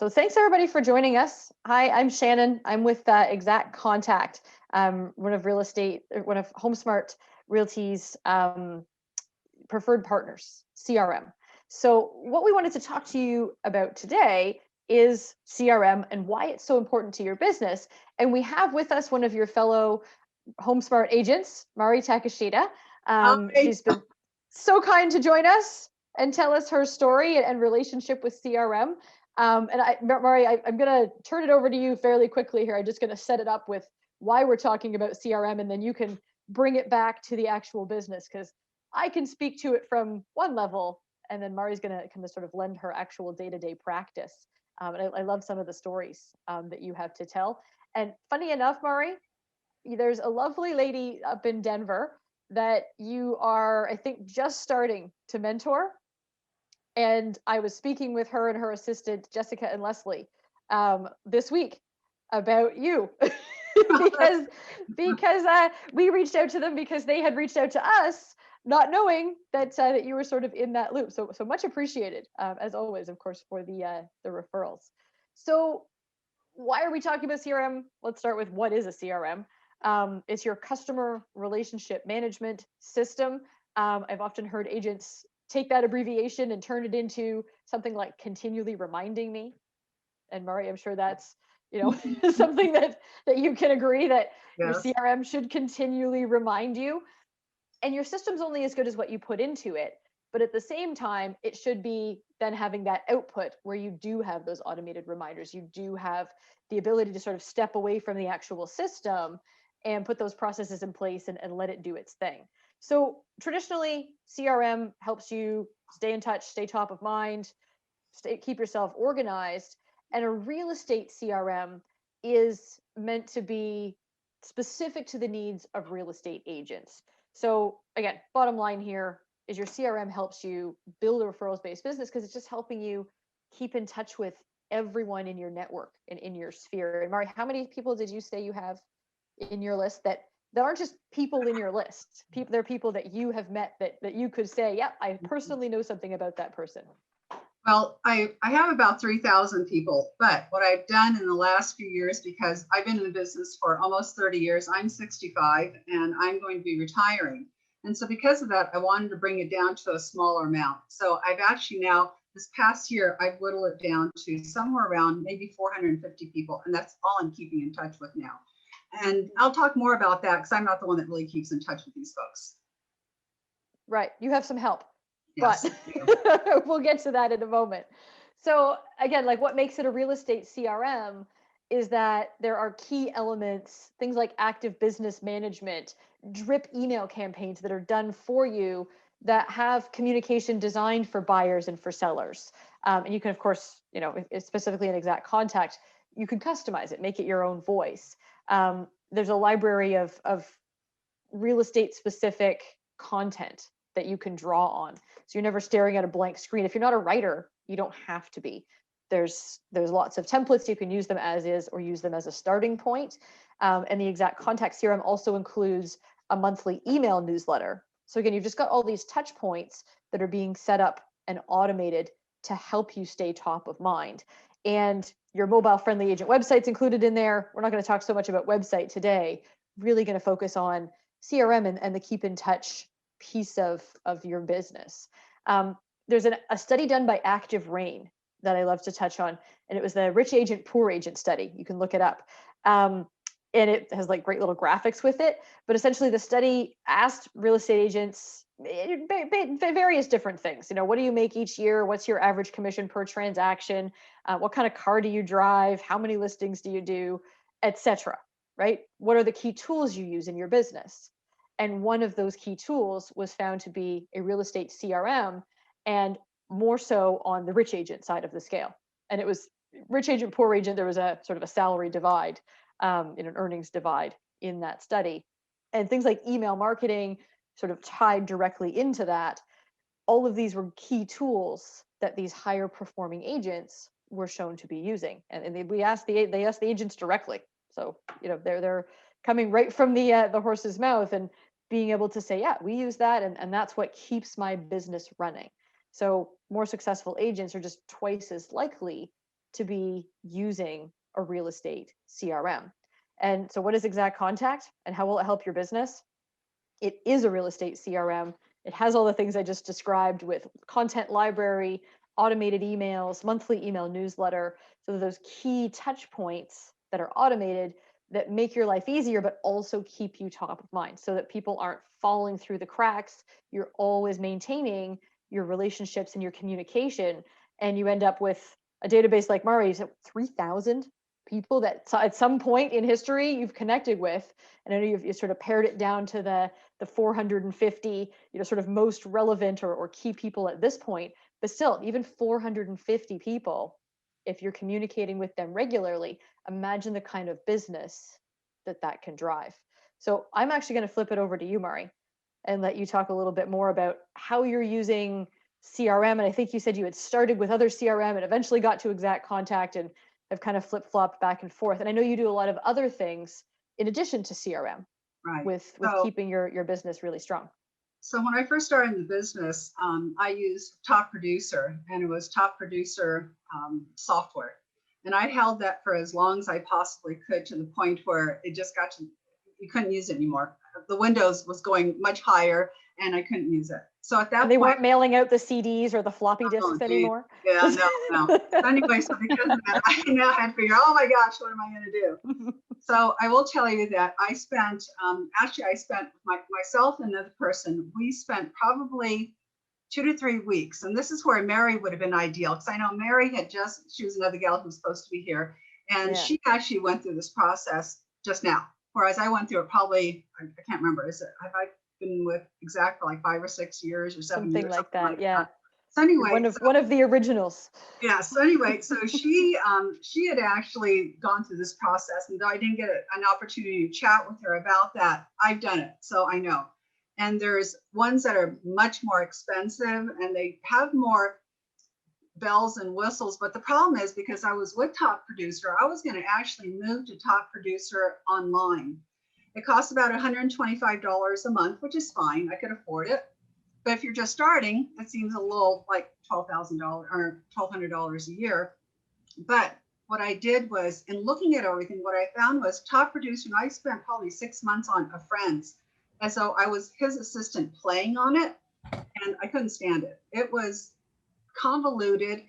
So thanks everybody for joining us. Hi, I'm Shannon. I'm with Exact Contact, one of HomeSmart Realty's preferred partners, CRM. So what we wanted to talk to you about today is CRM and why it's so important to your business. And we have with us one of your fellow HomeSmart agents, Mari Takashita. She's been so kind to join us and tell us her story and relationship with CRM. Mari, I'm going to turn it over to you fairly quickly here. I'm just going to set it up with why we're talking about CRM, and then you can bring it back to the actual business, because I can speak to it from one level, and then Mari's going to kind of sort of lend her actual day-to-day practice. And I love some of the stories that you have to tell. And funny enough, Mari, there's a lovely lady up in Denver that you are, I think, just starting to mentor. And I was speaking with her and her assistant, Jessica and Leslie, this week about you. because we reached out to them because they had reached out to us, not knowing that that you were sort of in that loop. So much appreciated, as always, of course, for the referrals. So why are we talking about CRM? Let's start with what is a CRM. It's your customer relationship management system. I've often heard agents take that abbreviation and turn it into something like continually reminding me. And Mari, I'm sure that's, something that you can agree that Yes. your CRM should continually remind you. And your system's only as good as what you put into it. But at the same time, it should be then having that output where you do have those automated reminders. You do have the ability to sort of step away from the actual system and put those processes in place and let it do its thing. So traditionally, CRM helps you stay in touch, stay top of mind, keep yourself organized. And a real estate CRM is meant to be specific to the needs of real estate agents. So again, bottom line here is your CRM helps you build a referrals-based business because it's just helping you keep in touch with everyone in your network and in your sphere. And Mari, how many people did you say you have in your list that aren't just people in your list? They're people that you have met that you could say, yeah, I personally know something about that person. Well, I have about 3,000 people, but what I've done in the last few years, because I've been in the business for almost 30 years, I'm 65 and I'm going to be retiring. And so because of that, I wanted to bring it down to a smaller amount. So I've actually now, this past year, I've whittled it down to somewhere around maybe 450 people. And that's all I'm keeping in touch with now. And I'll talk more about that because I'm not the one that really keeps in touch with these folks. Right. You have some help. Yes. But we'll get to that in a moment. So again, like what makes it a real estate CRM is that there are key elements, things like active business management, drip email campaigns that are done for you that have communication designed for buyers and for sellers. And you can, of course, specifically in Exact Contact, you can customize it, make it your own voice. There's a library of real estate specific content that you can draw on. So you're never staring at a blank screen. If you're not a writer, you don't have to be. There's lots of templates. You can use them as is or use them as a starting point. And the Exact Contact CRM also includes a monthly email newsletter. So again, you've just got all these touch points that are being set up and automated to help you stay top of mind. And your mobile friendly agent website's included in there. We're not going to talk so much about website today, really going to focus on CRM and the keep in touch piece of your business. There's a study done by Active Rain that I love to touch on, and it was the Rich Agent, Poor Agent study. You can look it up. And it has like great little graphics with it. But essentially the study asked real estate agents various different things. What do you make each year? What's your average commission per transaction? What kind of car do you drive? How many listings do you do, etc. Right? What are the key tools you use in your business? And one of those key tools was found to be a real estate CRM, and more so on the rich agent side of the scale. And it was rich agent, poor agent. There was a sort of a salary divide, in an earnings divide in that study. And things like email marketing sort of tied directly into that. All of these were key tools that these higher performing agents were shown to be using. And they asked the agents directly. So, they're coming right from the horse's mouth and being able to say, yeah, we use that. And that's what keeps my business running. So more successful agents are just twice as likely to be using a real estate CRM. And so what is Exact Contact and how will it help your business? It is a real estate CRM. It has all the things I just described with content library, automated emails, monthly email newsletter. So those key touch points that are automated that make your life easier, but also keep you top of mind so that people aren't falling through the cracks. You're always maintaining your relationships and your communication. And you end up with a database like Murray, 3,000 people that at some point in history you've connected with. And I know you've sort of pared it down to the 450, sort of most relevant or key people at this point, but still, even 450 people, if you're communicating with them regularly, imagine the kind of business that can drive. So I'm actually going to flip it over to you, Murray, and let you talk a little bit more about how you're using CRM. And I think you said you had started with other CRM and eventually got to Exact Contact and have kind of flip-flopped back and forth. And I know you do a lot of other things in addition to CRM. Right. With keeping your business really strong. So when I first started in the business, I used Top Producer, and it was Top Producer software. And I held that for as long as I possibly could, to the point where it just got to, you couldn't use it anymore. The Windows was going much higher and I couldn't use it. So at that point, they weren't mailing out the CDs or the floppy disks anymore. Yeah, no. So anyway, so because of that, I now had to figure, oh my gosh, what am I going to do? So I will tell you that I spent, I spent myself and another person, we spent probably 2 to 3 weeks. And this is where Mary would have been ideal, because I know Mary she was another gal who was supposed to be here. And she actually went through this process just now. Whereas I went through it probably, I can't remember, have I been with Exact for like 5 or 6 years or 7 years? Something like that, yeah. So anyway, one of the originals. Yeah. So anyway, so she had actually gone through this process, and though I didn't get an opportunity to chat with her about that, I've done it, so I know. And there's ones that are much more expensive, and they have more bells and whistles. But the problem is, because I was with Top Producer, I was going to actually move to Top Producer online. It costs about $125 a month, which is fine. I could afford it. But if you're just starting, it seems a little like $12,000 or $1,200 a year. But what I did was, in looking at everything, what I found was Top Producer, and I spent probably 6 months on a friend's. And so I was his assistant playing on it, and I couldn't stand it. It was convoluted.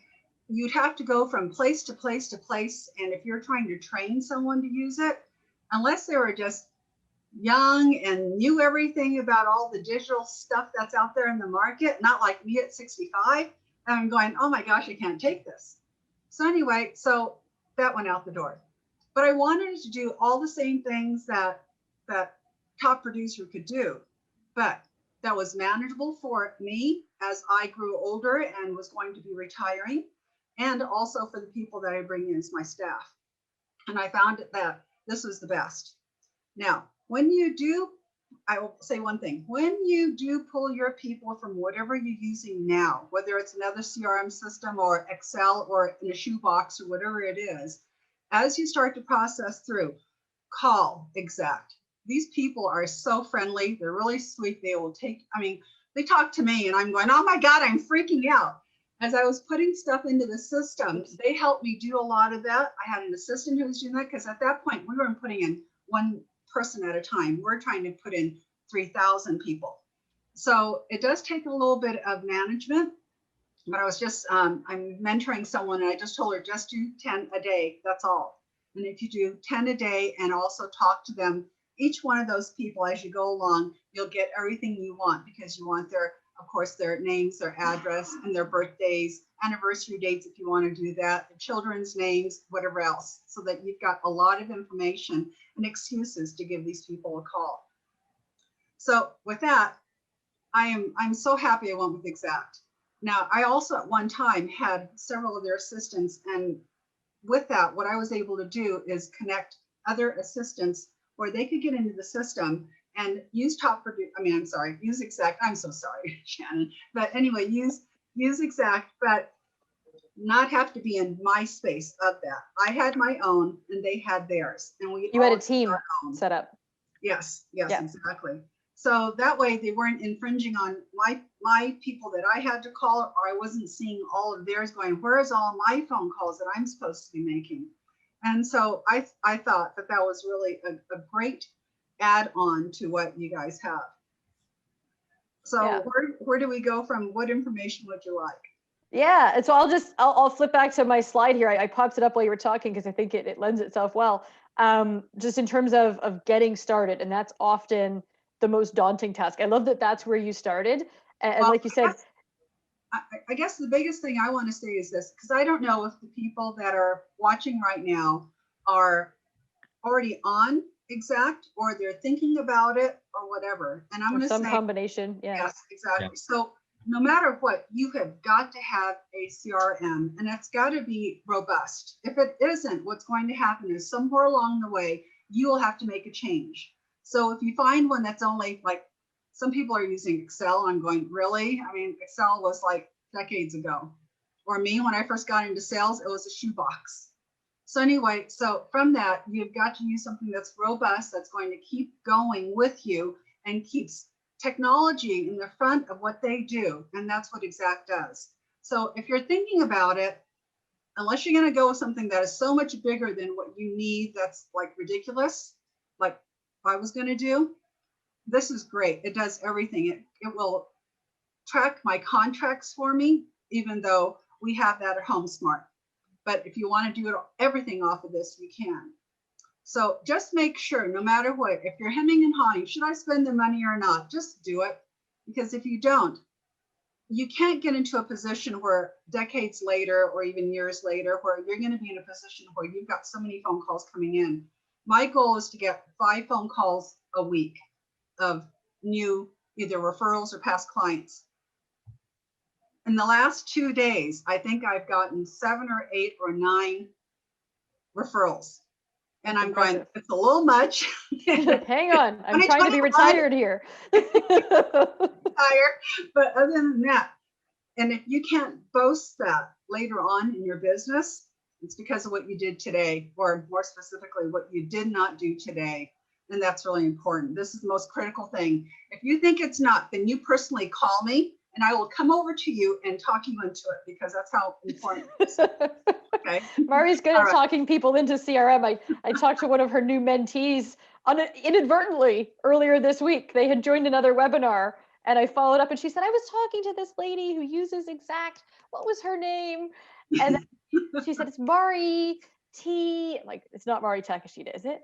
You'd have to go from place to place to place. And if you're trying to train someone to use it, unless they were just young and knew everything about all the digital stuff that's out there in the market, not like me at 65, and I'm going, oh my gosh, I can't take this. So anyway, so that went out the door. But I wanted to do all the same things that Top Producer could do, but that was manageable for me as I grew older and was going to be retiring, and also for the people that I bring in as my staff. And I found that this was the best. Now, when you do, I will say one thing, when you do pull your people from whatever you're using now, whether it's another CRM system or Excel or in a shoebox or whatever it is, as you start to process through, call Exact. These people are so friendly. They're really sweet. They will they talk to me and I'm going, oh my God, I'm freaking out. As I was putting stuff into the system, they helped me do a lot of that. I had an assistant who was doing that, because at that point we weren't putting in one person at a time. We're trying to put in 3,000 people. So it does take a little bit of management, but I was just, I'm mentoring someone, and I just told her, just do 10 a day, that's all. And if you do 10 a day and also talk to them, each one of those people as you go along, you'll get everything you want, because you want of course, their names, their address, and their birthdays, anniversary dates if you want to do that, the children's names, whatever else, so that you've got a lot of information and excuses to give these people a call. So with that, I'm so happy I went with Exact. Now, I also at one time had several of their assistants, and with that, what I was able to do is connect other assistants where they could get into the system and use use Exact. I'm so sorry, Shannon. But anyway, use Exact, but not have to be in my space of that. I had my own and they had theirs. And you had a team set up. Yes, exactly. So that way they weren't infringing on my people that I had to call, or I wasn't seeing all of theirs going, where's all my phone calls that I'm supposed to be making? And so I thought that that was really a great add-on to what you guys have. Yeah. So where do we go from? What information would you like? Yeah, and so I'll flip back to my slide here. I popped it up while you were talking because I think it lends itself well. Just in terms of getting started, and that's often the most daunting task. I love that that's where you started, and Well, like you said, I guess the biggest thing I want to say is this, because I don't know if the people that are watching right now are already on Exact, or they're thinking about it, or whatever. And I'm or going to some say, combination. Yeah, yes, exactly. So no matter what, you have got to have a CRM, and it's got to be robust. If it isn't, what's going to happen is somewhere along the way, you will have to make a change. So if you find one that's only like, some people are using Excel, and I'm going, really? I mean, Excel was like decades ago. Or me, when I first got into sales, it was a shoebox. So anyway, so from that, you've got to use something that's robust, that's going to keep going with you and keeps technology in the front of what they do. And that's what Exact does. So if you're thinking about it, unless you're going to go with something that is so much bigger than what you need, that's like ridiculous, like I was going to do, this is great. It does everything. It will track my contracts for me, even though we have that at HomeSmart. But if you want to do it, everything off of this, you can. So just make sure, no matter what, if you're hemming and hawing, should I spend the money or not? Just do it. Because if you don't, you can't get into a position where decades later, or even years later, where you're going to be in a position where you've got so many phone calls coming in. My goal is to get 5 phone calls a week of new either referrals or past clients. In the last 2 days, I think I've gotten 7 or 8 or 9 referrals. And I'm going, it's a little much. Hang on, I'm trying to be retired here. But other than that, and if you can't boast that later on in your business, it's because of what you did today, or more specifically, what you did not do today. And that's really important. This is the most critical thing. If you think it's not, then you personally call me, and I will come over to you and talk you into it, because that's how important it is. Okay. Mari's good at talking people into CRM. I talked to one of her new mentees inadvertently earlier this week. They had joined another webinar, and I followed up, and she said, I was talking to this lady who uses Exact. What was her name? And she said, it's Mari T. Like, it's not Mari Takashita, is it?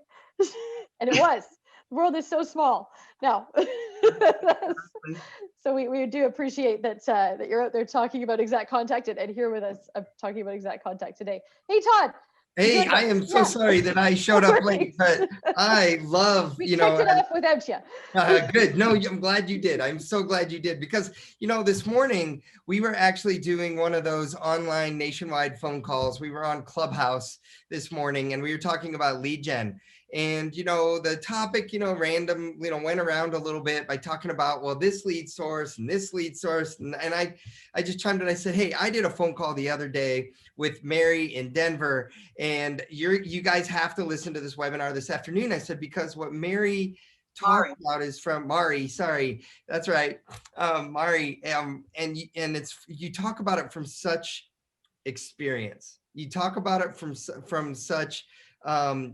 And it was. The world is so small. No. So we do appreciate that that you're out there talking about Exact Contact and here with us talking about Exact Contact today. Hey, Todd. Hey, I am so sorry that I showed up late, but I love, we kicked it off without you. Good. No, I'm glad you did. I'm so glad you did, because, this morning we were actually doing one of those online nationwide phone calls. We were on Clubhouse this morning, and we were talking about lead gen. And, the topic, random, went around a little bit by talking about, well, this lead source and this lead source. And I just chimed in. I said, hey, I did a phone call the other day with Mary in Denver, and you guys have to listen to this webinar this afternoon. I said, because what Mary talked about is from Mari. Sorry, that's right. Mari. And it's, you talk about it from such experience. You talk about it from such, of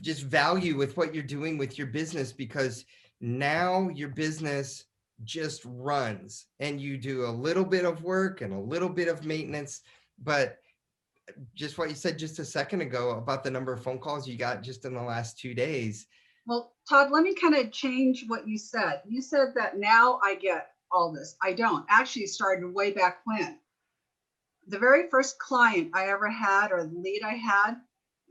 just value with what you're doing with your business, because now your business just runs, and you do a little bit of work and a little bit of maintenance. But just what you said just a second ago about the number of phone calls you got just in the last 2 days. Well, Todd, let me kind of change what you said. You said that now I get all this. I don't. Actually, started way back when. The very first client I ever had, or the lead I had,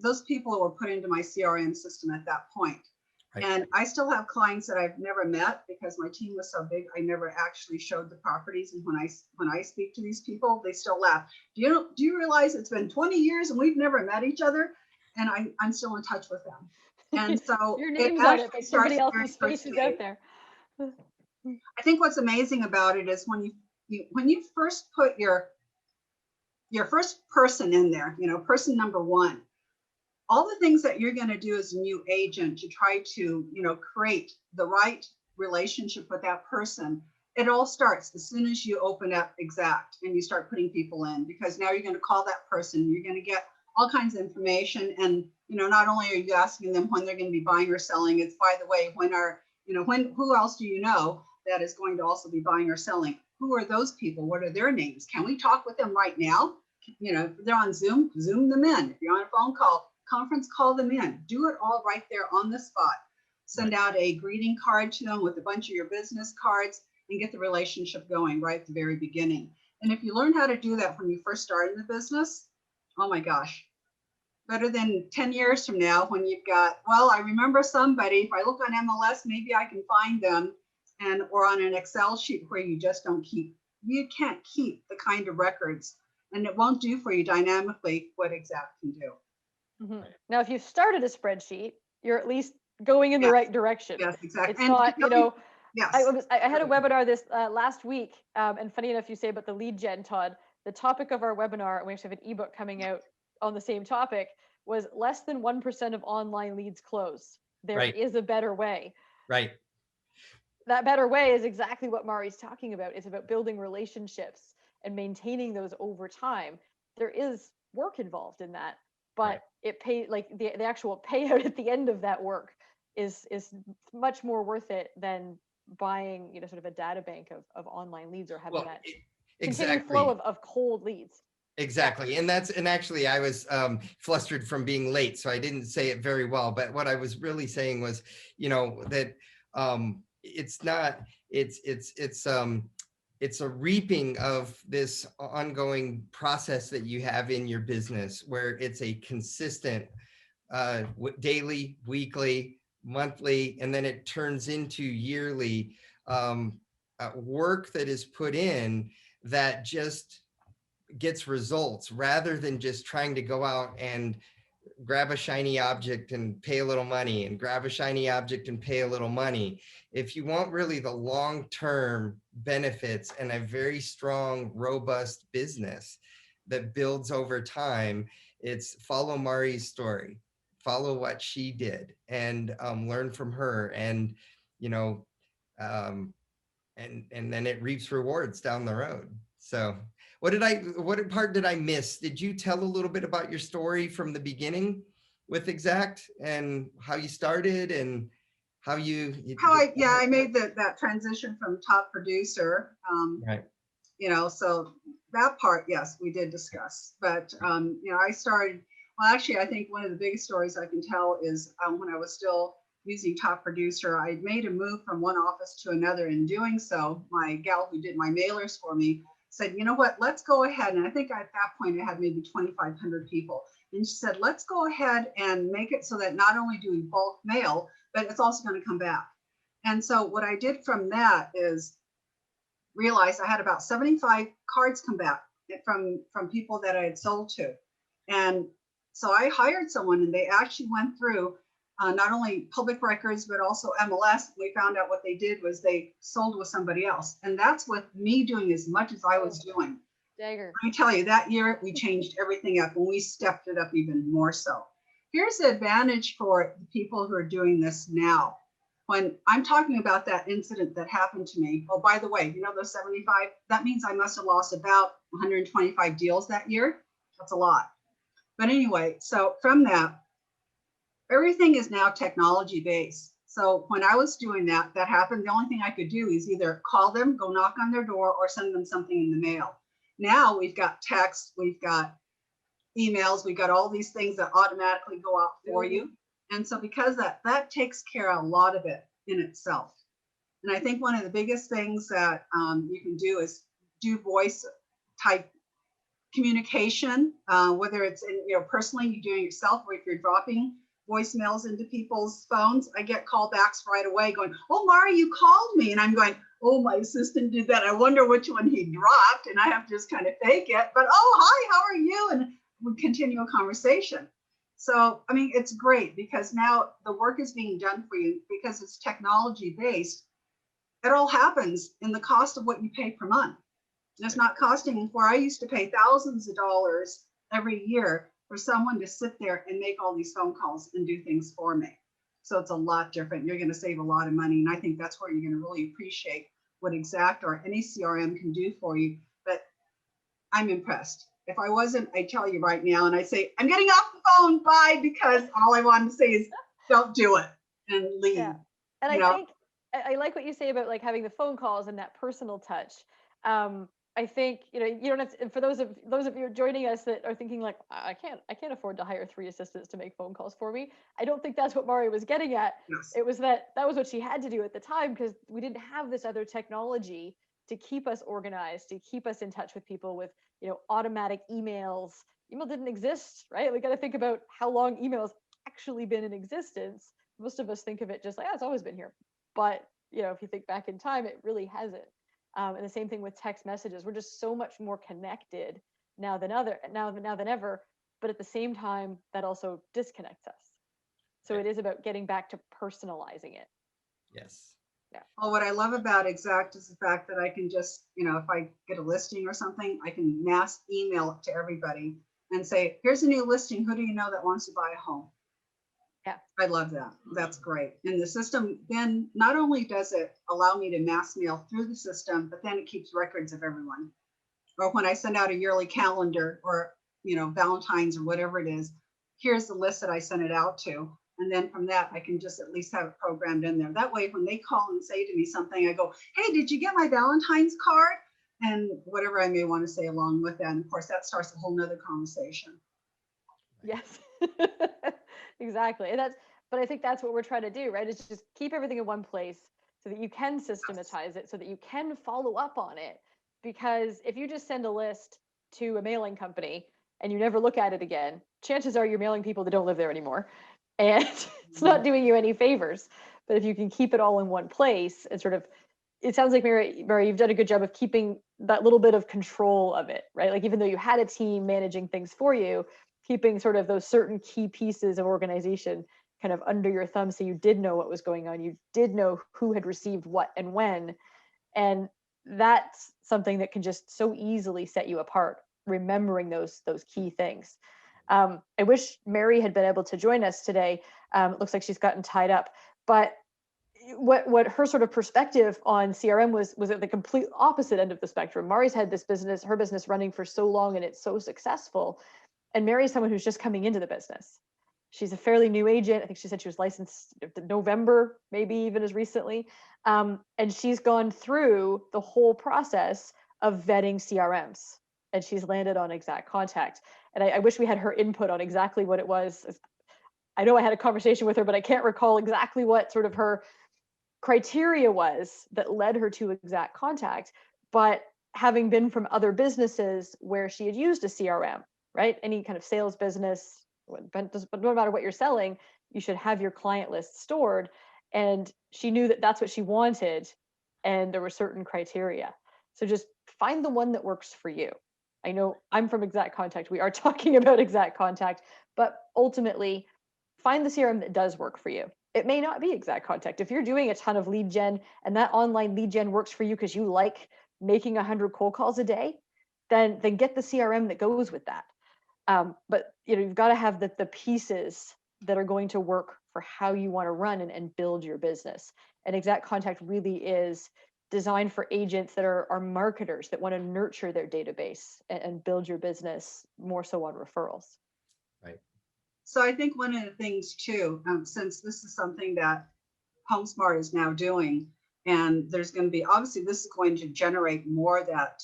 those people were put into my CRM system at that point. Right. And I still have clients that I've never met, because my team was so big, I never actually showed the properties. And when I speak to these people, they still laugh. Do you realize it's been 20 years and we've never met each other? And I'm still in touch with them. And so your name's on it, but somebody else's face is out there. I think what's amazing about it is when you first put your first person in there, person number 1, all the things that you're going to do as a new agent to try to, create the right relationship with that person. It all starts as soon as you open up Exact and you start putting people in, because now you're going to call that person, you're going to get all kinds of information. And, you know, not only are you asking them when they're going to be buying or selling, it's, by the way, who else do you know that is going to also be buying or selling? Who are those people? What are their names? Can we talk with them right now? You know, if they're on Zoom, Zoom them in. If you're on a phone call, conference call them in. Do it all right there on the spot. Send out a greeting card to them with a bunch of your business cards and get the relationship going right at the very beginning. And if you learn how to do that when you first start in the business, oh my gosh, better than 10 years from now when you've got, well, I remember somebody, if I look on MLS, maybe I can find them, and or on an Excel sheet where you just you can't keep the kind of records, and it won't do for you dynamically what Exact can do. Mm-hmm. Now, if you've started a spreadsheet, you're at least going in the right direction. Yes, exactly. It's not, you know, yes. I had a webinar this last week, and funny enough, you say about the lead gen, Todd. The topic of our webinar, and we actually have an ebook coming out on the same topic, was less than 1% of online leads close. There is a better way. Right. That better way is exactly what Mari's talking about. It's about building relationships and maintaining those over time. There is work involved in that, but it pay like the actual payout at the end of that work is much more worth it than buying, you know, sort of a data bank of online leads, or having that continuing flow of cold leads. Exactly. And actually I was flustered from being late, so I didn't say it very well. But what I was really saying was, you know, that it's a reaping of this ongoing process that you have in your business, where it's a consistent daily, weekly, monthly, and then it turns into yearly work that is put in that just gets results, rather than just trying to go out and grab a shiny object and pay a little money, and grab a shiny object and pay a little money. If you want really the long-term benefits and a very strong, robust business that builds over time, it's follow Mari's story, follow what she did, and learn from her, and, you know, and then it reaps rewards down the road. So what part did I miss? Did you tell a little bit about your story from the beginning with Exact, and how you started, and how I made that transition from top producer, right. You know, so that part, yes, we did discuss, but you know, I started, well, actually, I think one of the biggest stories I can tell is when I was still using top producer, I made a move from one office to another. In doing so, my gal who did my mailers for me said, you know what, let's go ahead. And I think at that point I had maybe 2,500 people. And she said, let's go ahead and make it so that not only do we bulk mail, but it's also going to come back. And so what I did from that is realize I had about 75 cards come back from people that I had sold to. And so I hired someone, and they actually went through not only public records, but also MLS. We found out what they did was they sold with somebody else. And that's with me doing as much as I was doing. Dagger. Let me tell you, that year we changed everything up, and we stepped it up even more so. Here's the advantage for the people who are doing this now. When I'm talking about that incident that happened to me, oh, by the way, you know, those 75, that means I must have lost about 125 deals that year. That's a lot. But anyway, so from that, everything is now technology based. So when I was doing that happened, the only thing I could do is either call them, go knock on their door, or send them something in the mail. Now we've got text, we've got emails, we've got all these things that automatically go out for you. And so because that takes care of a lot of it in itself. And I think one of the biggest things that you can do is do voice type communication, whether it's in, you know, personally you doing it yourself, or if you're dropping voicemails into people's phones. I get callbacks right away going, oh, Mari, you called me. And I'm going, oh, my assistant did that. I wonder which one he dropped. And I have to just kind of fake it. But, oh, hi, how are you? And we continue a conversation. So, I mean, it's great because now the work is being done for you because it's technology based. It all happens in the cost of what you pay per month. And it's not costing, where I used to pay thousands of dollars every year for someone to sit there and make all these phone calls and do things for me. So it's a lot different. You're going to save a lot of money. And I think that's where you're going to really appreciate what Exact or any CRM can do for you. But I'm impressed. If I wasn't, I tell you right now, and I say, I'm getting off the phone, bye, because all I want to say is don't do it and leave. Yeah. And I think I like what you say about like having the phone calls and that personal touch. I think, you know, you don't have to, for those of you joining us that are thinking like, I can't afford to hire 3 assistants to make phone calls for me. I don't think that's what Mari was getting at. Yes. It was that was what she had to do at the time, because we didn't have this other technology to keep us organized, to keep us in touch with people with, you know, automatic emails. Email didn't exist, right? We got to think about how long email's actually been in existence. Most of us think of it just like, oh, it's always been here. But, you know, if you think back in time, it really hasn't. And the same thing with text messages. We're just so much more connected now than ever. But at the same time, that also disconnects us. So it is about getting back to personalizing it. Yes. Yeah. Well, what I love about Exact is the fact that I can just, you know, if I get a listing or something, I can mass email it to everybody and say, here's a new listing. Who do you know that wants to buy a home? Yeah. I love that. That's great. And the system then not only does it allow me to mass mail through the system, but then it keeps records of everyone. Or when I send out a yearly calendar or, you know, Valentine's or whatever it is, here's the list that I sent it out to. And then from that, I can just at least have it programmed in there. That way, when they call and say to me something, I go, hey, did you get my Valentine's card? And whatever I may want to say along with that. And of course, that starts a whole nother conversation. Yes, exactly. But I think that's what we're trying to do, right? Is just keep everything in one place so that you can systematize it, so that you can follow up on it. Because if you just send a list to a mailing company and you never look at it again, chances are you're mailing people that don't live there anymore. And it's not doing you any favors. But if you can keep it all in one place and sort of, it sounds like Mary, you've done a good job of keeping that little bit of control of it, right? Like even though you had a team managing things for you, keeping sort of those certain key pieces of organization kind of under your thumb, so you did know what was going on, you did know who had received what and when. And that's something that can just so easily set you apart, remembering those key things. I wish Mary had been able to join us today. It looks like she's gotten tied up, but what her sort of perspective on CRM was at the complete opposite end of the spectrum. Mari's had her business running for so long and it's so successful. And Mary's someone who's just coming into the business. She's a fairly new agent. I think she said she was licensed in November, maybe even as recently. And she's gone through the whole process of vetting CRMs, and she's landed on Exact Contact. And I wish we had her input on exactly what it was. I know I had a conversation with her, but I can't recall exactly what sort of her criteria was that led her to Exact Contact. But having been from other businesses where she had used a CRM, right? Any kind of sales business, but no matter what you're selling, you should have your client list stored. And she knew that that's what she wanted. And there were certain criteria. So just find the one that works for you. I know I'm from Exact Contact. We are talking about Exact Contact, but ultimately find the CRM that does work for you. It may not be Exact Contact. If you're doing a ton of lead gen and that online lead gen works for you because you like making 100 cold calls a day, then get the CRM that goes with that. But you know, you've got to have the pieces that are going to work for how you want to run and build your business. And Exact Contact really is designed for agents that are marketers that want to nurture their database and build your business more so on referrals. Right. So I think one of the things too, since this is something that HomeSmart is now doing, and there's going to be, obviously this is going to generate more that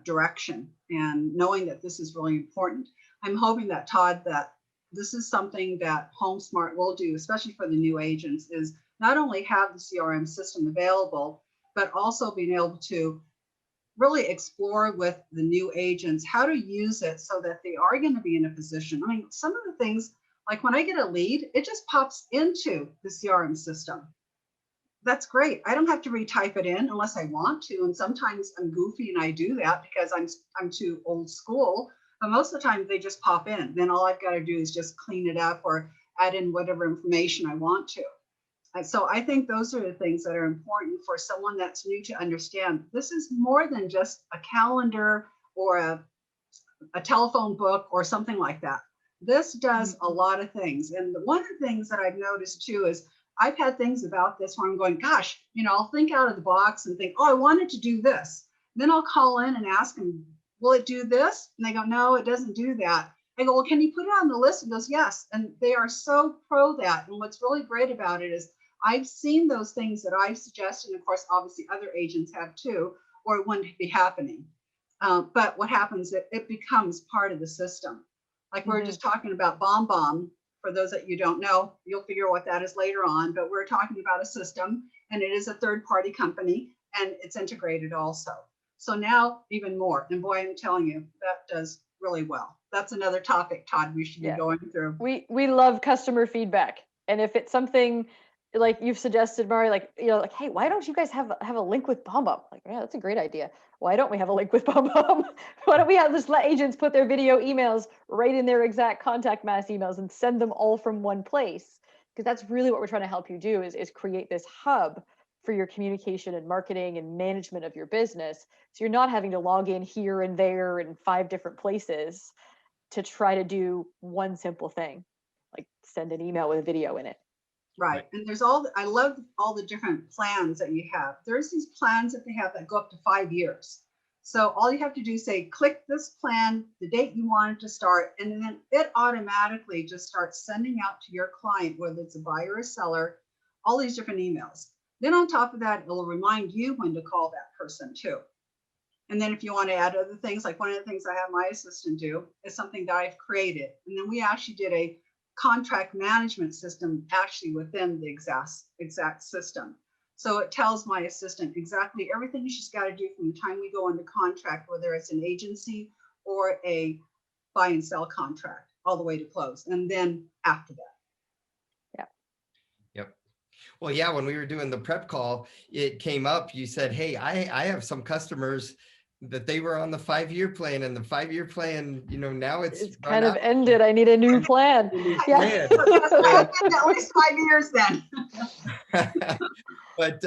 direction, and knowing that this is really important, I'm hoping that, Todd, that this is something that HomeSmart will do, especially for the new agents, is not only have the CRM system available, but also being able to really explore with the new agents how to use it so that they are going to be in a position. I mean, some of the things, like when I get a lead, it just pops into the CRM system. That's great. I don't have to retype it in unless I want to. And sometimes I'm goofy and I do that because I'm too old school. But most of the time they just pop in. Then all I've got to do is just clean it up or add in whatever information I want to. And so I think those are the things that are important for someone that's new to understand. This is more than just a calendar or a telephone book or something like that. This does a lot of things. And one of the things that I've noticed too is I've had things about this where I'm going, gosh, I'll think out of the box and think, oh, I wanted to do this. Then I'll call in and ask them, will it do this? And they go, no, it doesn't do that. I go, well, can you put it on the list? And goes, yes. And they are so pro that. And what's really great about it is I've seen those things that I've suggested. And of course, obviously other agents have too, or it wouldn't be happening. But what happens, it becomes part of the system. Like we were just talking about BombBomb. For those that you don't know, you'll figure what that is later on, but we're talking about a system, and it is a third-party company, and it's integrated also. So now even more, and boy, I'm telling you, that does really well. That's another topic, Todd, we should be going through. We love customer feedback. And if it's something like you've suggested, Mari, like, like, hey, why don't you guys have a link with BombBomb? Like, yeah, that's a great idea. Why don't we have a link with BombBomb? Why don't we just let agents put their video emails right in their exact contact mass emails and send them all from one place? Because that's really what we're trying to help you do is create this hub for your communication and marketing and management of your business. So you're not having to log in here and there in 5 different places to try to do one simple thing, like send an email with a video in it. Right. And there's I love all the different plans that you have. There's these plans that they have that go up to 5 years. So all you have to do is say, click this plan, the date you want it to start, and then it automatically just starts sending out to your client, whether it's a buyer or seller, all these different emails. Then on top of that, it'll remind you when to call that person too. And then if you want to add other things, like one of the things I have my assistant do is something that I've created. And then we actually did a contract management system actually within the exact system. So it tells my assistant exactly everything she's got to do from the time we go into contract, whether it's an agency or a buy and sell contract, all the way to close. And then after that. Yep. Well, yeah, when we were doing the prep call, it came up, you said, hey, I have some customers that they were on the 5-year plan, and the 5-year plan, now it's kind of ended. I need a new plan. Yeah. At least 5 years then. But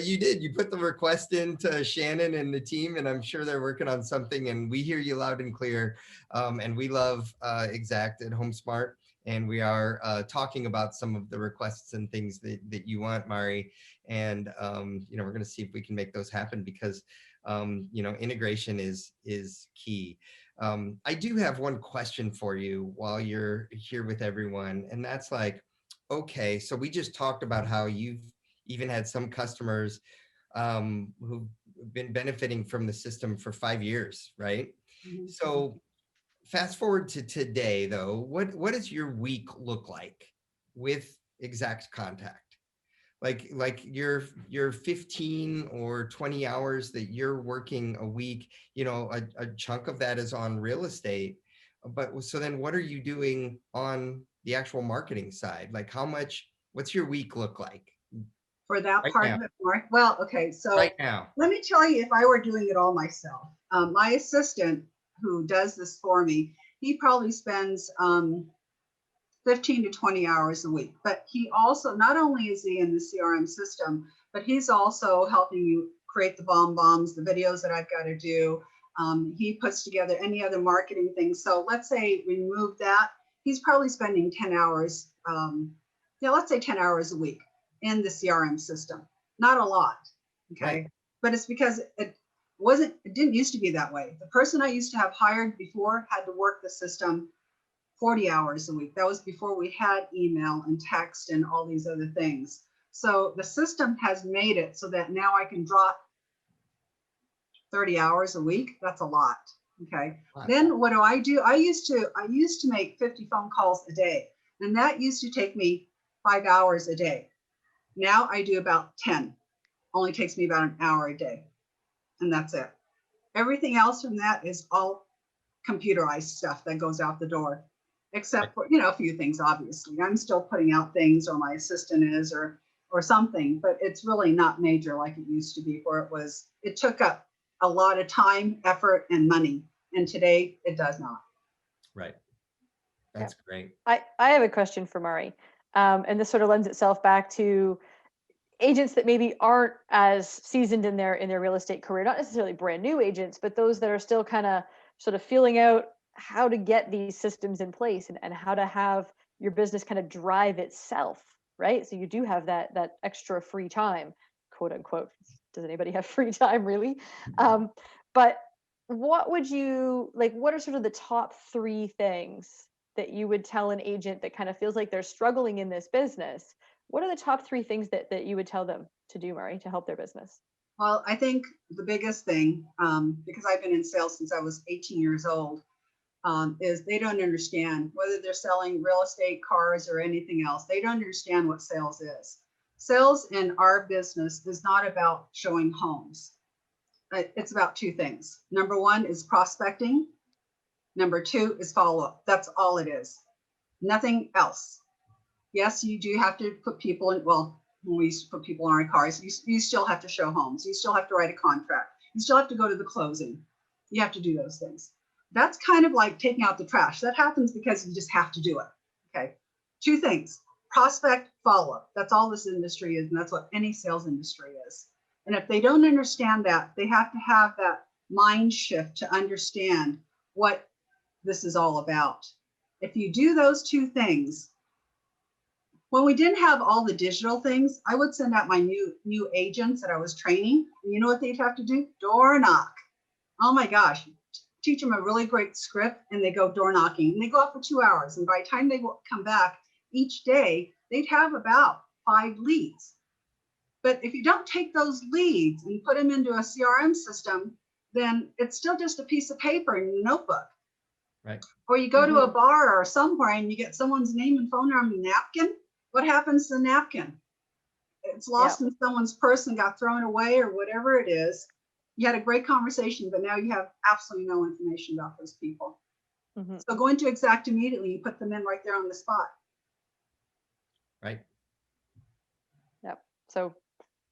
you put the request in to Shannon and the team, and I'm sure they're working on something, and we hear you loud and clear. And we love Exact at HomeSmart, and we are talking about some of the requests and things that you want, Mari. And we're going to see if we can make those happen, because integration is key. I do have one question for you while you're here with everyone, and that's like, okay, so we just talked about how you've even had some customers who've been benefiting from the system for 5 years, right? Mm-hmm. So fast forward to today, though, what does your week look like with Exact Contact? Like your 15 or 20 hours that you're working a week, a chunk of that is on real estate. But so then what are you doing on the actual marketing side? Like what's your week look like? For that part of it, Mark? Well, okay, so right now, let me tell you, if I were doing it all myself, my assistant who does this for me, he probably spends 15 to 20 hours a week. But he also, not only is he in the CRM system, but he's also helping you create the BombBombs, the videos that I've got to do. He puts together any other marketing things. So let's say we move that, he's probably spending 10 hours, let's say 10 hours a week in the CRM system. Not a lot, okay? Right. But it's because it didn't used to be that way. The person I used to have hired before had to work the system 40 hours a week. That was before we had email and text and all these other things. So the system has made it so that now I can drop 30 hours a week. That's a lot. Okay. Wow. Then what do? I used to make 50 phone calls a day, and that used to take me 5 hours a day. Now I do about 10. Only takes me about an hour a day, and that's it. Everything else from that is all computerized stuff that goes out the door, except for, a few things, obviously. I'm still putting out things, or my assistant is, or something, but it's really not major like it used to be, where it took up a lot of time, effort, and money. And today it does not. Right. That's great. I have a question for Mari. And this sort of lends itself back to agents that maybe aren't as seasoned in their real estate career, not necessarily brand new agents, but those that are still kind of sort of feeling out how to get these systems in place and how to have your business kind of drive itself right? So you do have that extra free time, quote unquote. Does anybody have free time really? But what would you like? What are sort of the top three things that you would tell an agent that kind of feels like they're struggling in this business? What are the top three things that you would tell them to do, Mari, to help their business? Well, I think the biggest thing, because I've been in sales since I was 18 years old, is they don't understand whether they're selling real estate, cars, or anything else. They don't understand what sales is. Sales in our business is not about showing homes. It's about two things. Number one is prospecting. Number two is follow-up. That's all it is. Nothing else. Yes, you do have to put people in, well, when we used to put people in our cars, you still have to show homes. You still have to write a contract. You still have to go to the closing. You have to do those things. That's kind of like taking out the trash. That happens because you just have to do it. Okay. Two things: prospect, follow up. That's all this industry is. And that's what any sales industry is. And if they don't understand that, they have to have that mind shift to understand what this is all about. If you do those two things, when we didn't have all the digital things, I would send out my new agents that I was training. And you know what they'd have to do? Door knock. Oh my gosh. Teach them a really great script and they go door knocking and they go out for 2 hours. And by the time they will come back each day, they'd have about 5 leads. But if you don't take those leads and put them into a CRM system, then it's still just a piece of paper in your notebook. Right. Or you go to a bar or somewhere and you get someone's name and phone number on a napkin. What happens to the napkin? It's lost in someone's purse and got thrown away or whatever it is. You had a great conversation, but now you have absolutely no information about those people. So go into Exact immediately. You put them in right there on the spot. Right. Yep. So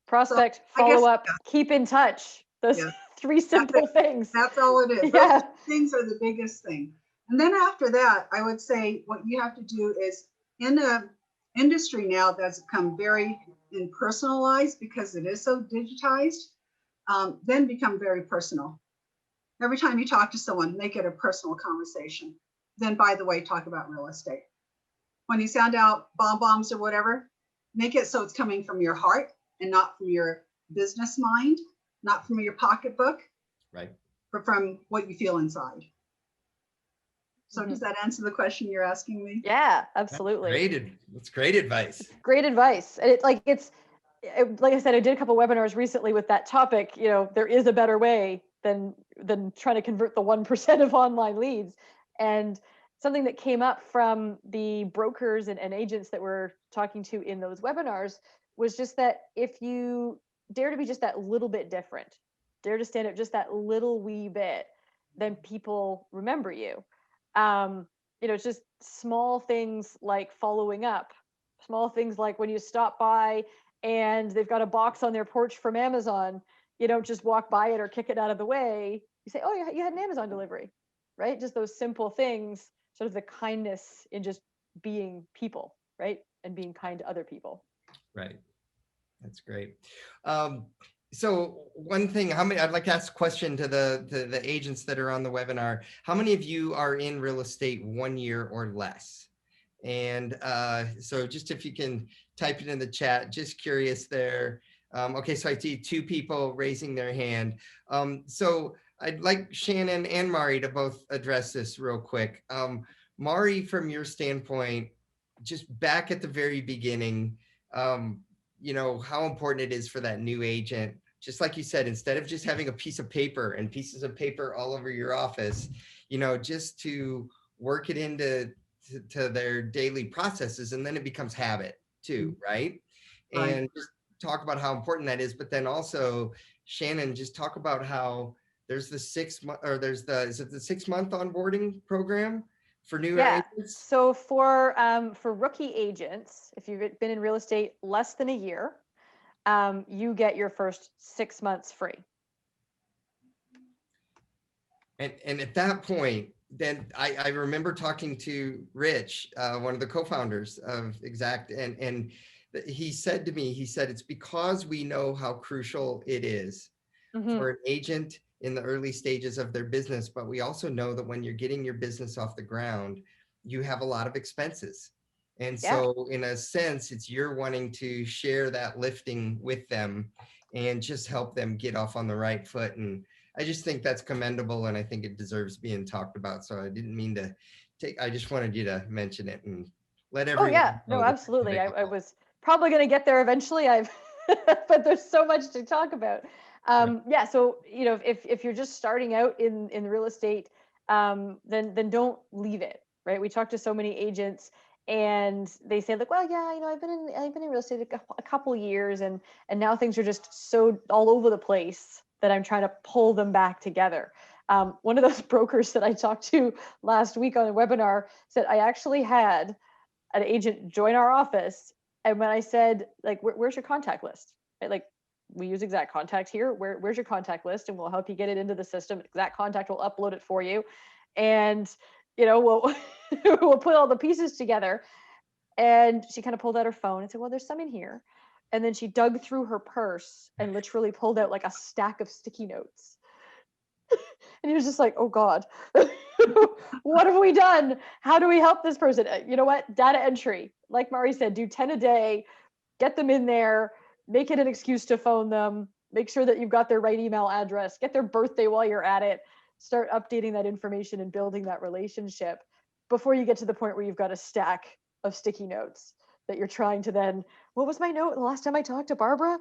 prospect, follow up, keep in touch. Those three simple things. That's all it is. Yeah. Those things are the biggest thing. And then after that, I would say what you have to do is, in a industry now that's become very impersonalized because it is so digitized, then become very personal. Every time you talk to someone, make it a personal conversation. Then, by the way, talk about real estate. When you sound out bombs or whatever, make it so it's coming from your heart and not from your business mind, not from your pocketbook, right? But from what you feel inside. So does that answer the question you're asking me? Yeah, absolutely. That's great advice. Great advice. And like I said, I did a couple webinars recently with that topic. You know, there is a better way than trying to convert the 1% of online leads. And something that came up from the brokers and agents that we're talking to in those webinars was just that if you dare to be just that little bit different, dare to stand out just that little wee bit, then people remember you. You know, it's just small things like following up, small things like when you stop by and they've got a box on their porch from Amazon, you don't just walk by it or kick it out of the way. You say, oh, you had an Amazon delivery, right? Just those simple things, sort of the kindness in just being people, right? And being kind to other people. Right. That's great. So one thing, I'd like to ask a question to the agents that are on the webinar. How many of you are in real estate 1 year or less? And so just if you can type it in the chat, just curious there. Okay, so I see 2 people raising their hand. So I'd like Shannon and Mari to both address this real quick. Mari, from your standpoint, just back at the very beginning, you know, how important it is for that new agent, just like you said, instead of just having a piece of paper and pieces of paper all over your office, you know, just to work it into their daily processes, and then it becomes habit too, right? And just talk about how important that is. But then also, Shannon, just talk about how there's the 6 month, or is it the 6 month onboarding program for new agents? So for rookie agents, if you've been in real estate less than a year, you get your first 6 months free. And at that point, then I remember talking to Rich, one of the co-founders of Exact, and he said to me, he said, it's because we know how crucial it is for an agent in the early stages of their business, but we also know that when you're getting your business off the ground, you have a lot of expenses. And Yeah. so in a sense, it's you're wanting to share that lifting with them and just help them get off on the right foot. And I just think that's commendable, and I think it deserves being talked about. So I didn't mean to I just wanted you to mention it and let Oh everyone yeah, no, know that that's absolutely. I available. was probably going to get there eventually. But there's so much to talk about. Yeah. So, if you're just starting out in real estate, then don't leave it, right? We talk to so many agents and they say like, well, yeah, I've been in real estate a couple years, and now things are just so all over the place that I'm trying to pull them back together. One of those brokers that I talked to last week on a webinar said, I actually had an agent join our office, and when I said like, where's your contact list, right? Like, we use Exact Contact here. Where's your contact list, and we'll help you get it into the system. Exact Contact will upload it for you, and we'll we'll put all the pieces together. And she kind of pulled out her phone and said, well, there's some in here. And then she dug through her purse and literally pulled out like a stack of sticky notes. And he was just like, oh God, what have we done? How do we help this person? You know what? Data entry. Like Mari said, do 10 a day, get them in there, make it an excuse to phone them, make sure that you've got their right email address, get their birthday while you're at it, start updating that information and building that relationship before you get to the point where you've got a stack of sticky notes that you're trying to then, what was my note the last time I talked to Barbara?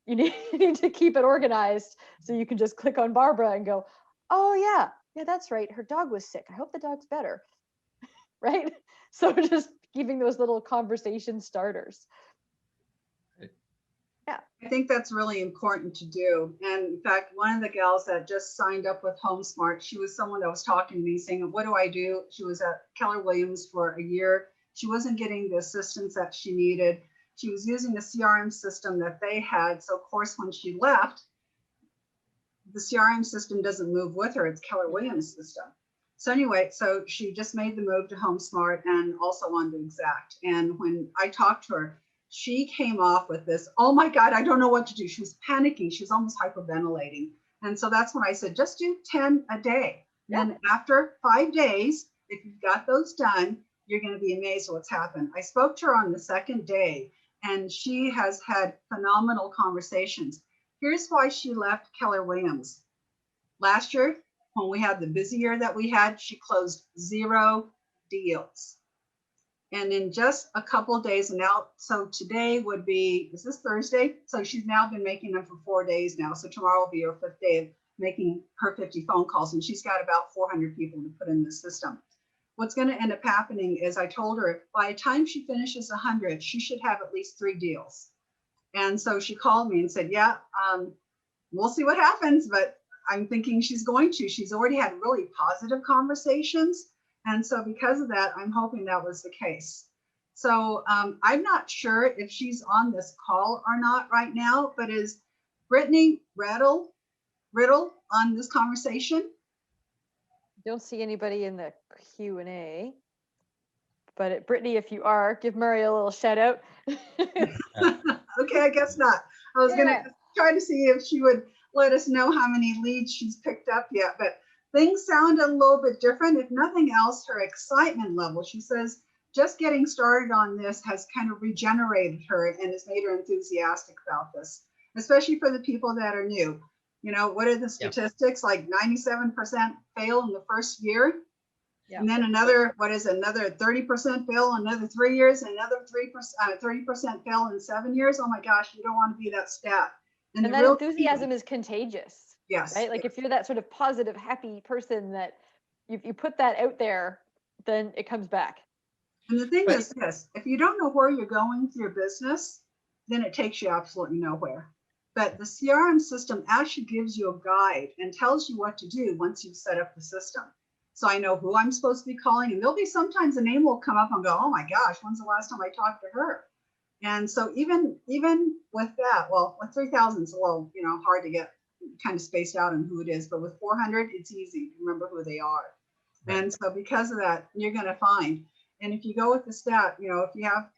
You need to keep it organized so you can just click on Barbara and go, oh yeah, that's right. Her dog was sick. I hope the dog's better. Right? So just keeping those little conversation starters. Yeah. I think that's really important to do. And in fact, one of the gals that just signed up with HomeSmart, she was someone that was talking to me saying, what do I do? She was at Keller Williams for a year. She wasn't getting the assistance that she needed. She was using the CRM system that they had. So of course, when she left, the CRM system doesn't move with her. It's Keller Williams system. So anyway, so she just made the move to HomeSmart and also on to Exact. And when I talked to her, she came off with this, oh my God, I don't know what to do. She was panicking. She was almost hyperventilating. And so that's when I said, just do 10 a day. Yeah. And after 5 days, if you've got those done, you're going to be amazed at what's happened. I spoke to her on the second day, and she has had phenomenal conversations. Here's why she left Keller Williams. Last year, when we had the busy year that we had, she closed 0 deals. And in just a couple of days, and now, so today would be, is this Thursday? So she's now been making them for 4 days now. So tomorrow will be her 5th day of making her 50 phone calls, and she's got about 400 people to put in the system. What's going to end up happening is I told her by the time she finishes 100, she should have at least 3 deals. And so she called me and said, yeah, we'll see what happens, but I'm thinking she's going to. She's already had really positive conversations. And so because of that, I'm hoping that was the case. So I'm not sure if she's on this call or not right now, but is Brittany Riddle on this conversation? Don't see anybody in the Q&A. But Brittany, if you are, give Murray a little shout out. Okay, I guess not. I was going to try to see if she would let us know how many leads she's picked up yet, but things sound a little bit different. If nothing else, her excitement level, she says, just getting started on this has kind of regenerated her and has made her enthusiastic about this, especially for the people that are new. You know, what are the statistics? Like 97% fail in the first year. Yeah. And then another 30% fail in another 3 years, and another 30% fail in 7 years. Oh my gosh, you don't want to be that stat. And that enthusiasm is contagious. Yes. Right? Like if you're that sort of positive, happy person that you put that out there, then it comes back. And the thing is this, if you don't know where you're going with your business, then it takes you absolutely nowhere. But the CRM system actually gives you a guide and tells you what to do once you've set up the system. So I know who I'm supposed to be calling, and there'll be sometimes a name will come up and go, oh my gosh, when's the last time I talked to her? And so even with that, well, with 3,000, it's a little, hard to get kind of spaced out on who it is, but with 400, it's easy to remember who they are. Right. And so because of that, you're going to find, and if you go with the stat, if you have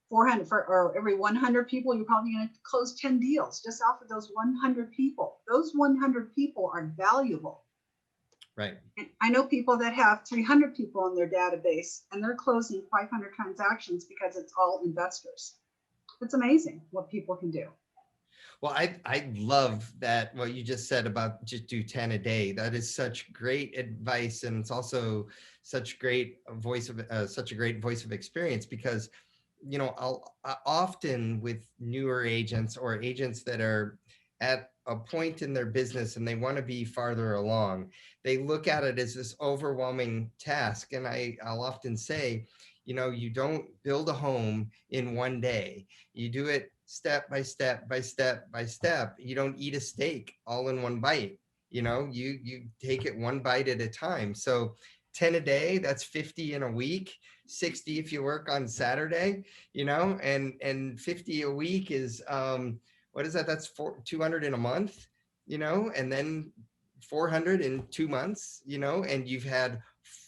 400 or every 100 people, you're probably going to close 10 deals just off of those 100 people. Those 100 people are valuable. Right. And I know people that have 300 people in their database and they're closing 500 transactions because it's all investors. It's amazing what people can do. Well, I love that what you just said about just do 10 a day. That is such great advice, and it's also such such a great voice of experience, because I often with newer agents or agents that are at a point in their business and they want to be farther along, they look at it as this overwhelming task. And I'll often say, you don't build a home in one day. You do it step by step by step by step. You don't eat a steak all in one bite. You take it one bite at a time. So 10 a day, that's 50 in a week, 60 if you work on Saturday, and 50 a week is what is that? That's 200 in a month, and then 400 in 2 months, and you've had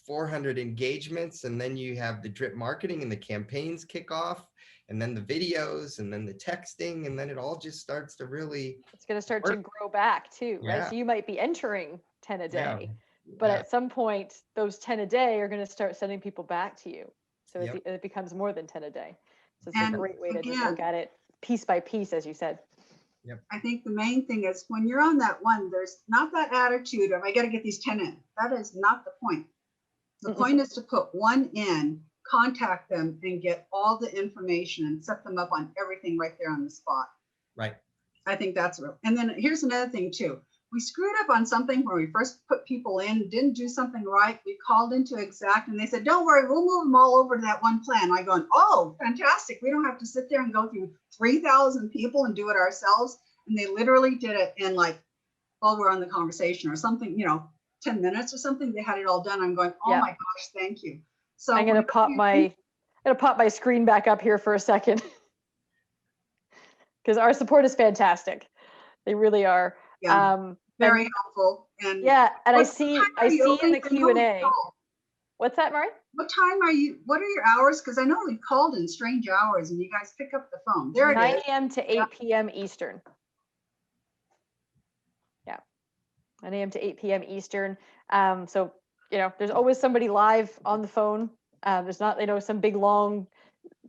400 engagements, and then you have the drip marketing and the campaigns kick off, and then the videos, and then the texting, and then it all just starts to really, it's going to start work. to grow back too, right? Yeah. So you might be entering 10 a Yeah. day, but Yeah. at some point, those 10 a day are going to start sending people back to you. So Yep. it becomes more than 10 a day. So it's And a great way to just again, look at it piece by piece, as you said. Yep. I think the main thing is when you're on that one, there's not that attitude of I got to get these 10 in. That is not the point. The point is to put one in, contact them, and get all the information and set them up on everything right there on the spot. Right. I think that's real. And then here's another thing too. We screwed up on something when we first put people in, didn't do something right. We called into Exact and they said, don't worry, we'll move them all over to that one plan. I go, oh, fantastic. We don't have to sit there and go through 3,000 people and do it ourselves. And they literally did it in like, while we're on the conversation or something, 10 minutes or something. They had it all done. I'm going, oh my gosh, thank you. So I'm going to pop my screen back up here for a second. Because our support is fantastic. They really are. Yeah, very helpful. And yeah, and I see in the Q&A. What's that, Mari? What are your hours? Because I know we've called in strange hours and you guys pick up the phone. There it is. 9 a.m. to 8 p.m. Eastern. Yeah, 9 a.m. to 8 p.m. Eastern. So, there's always somebody live on the phone. There's not, some big long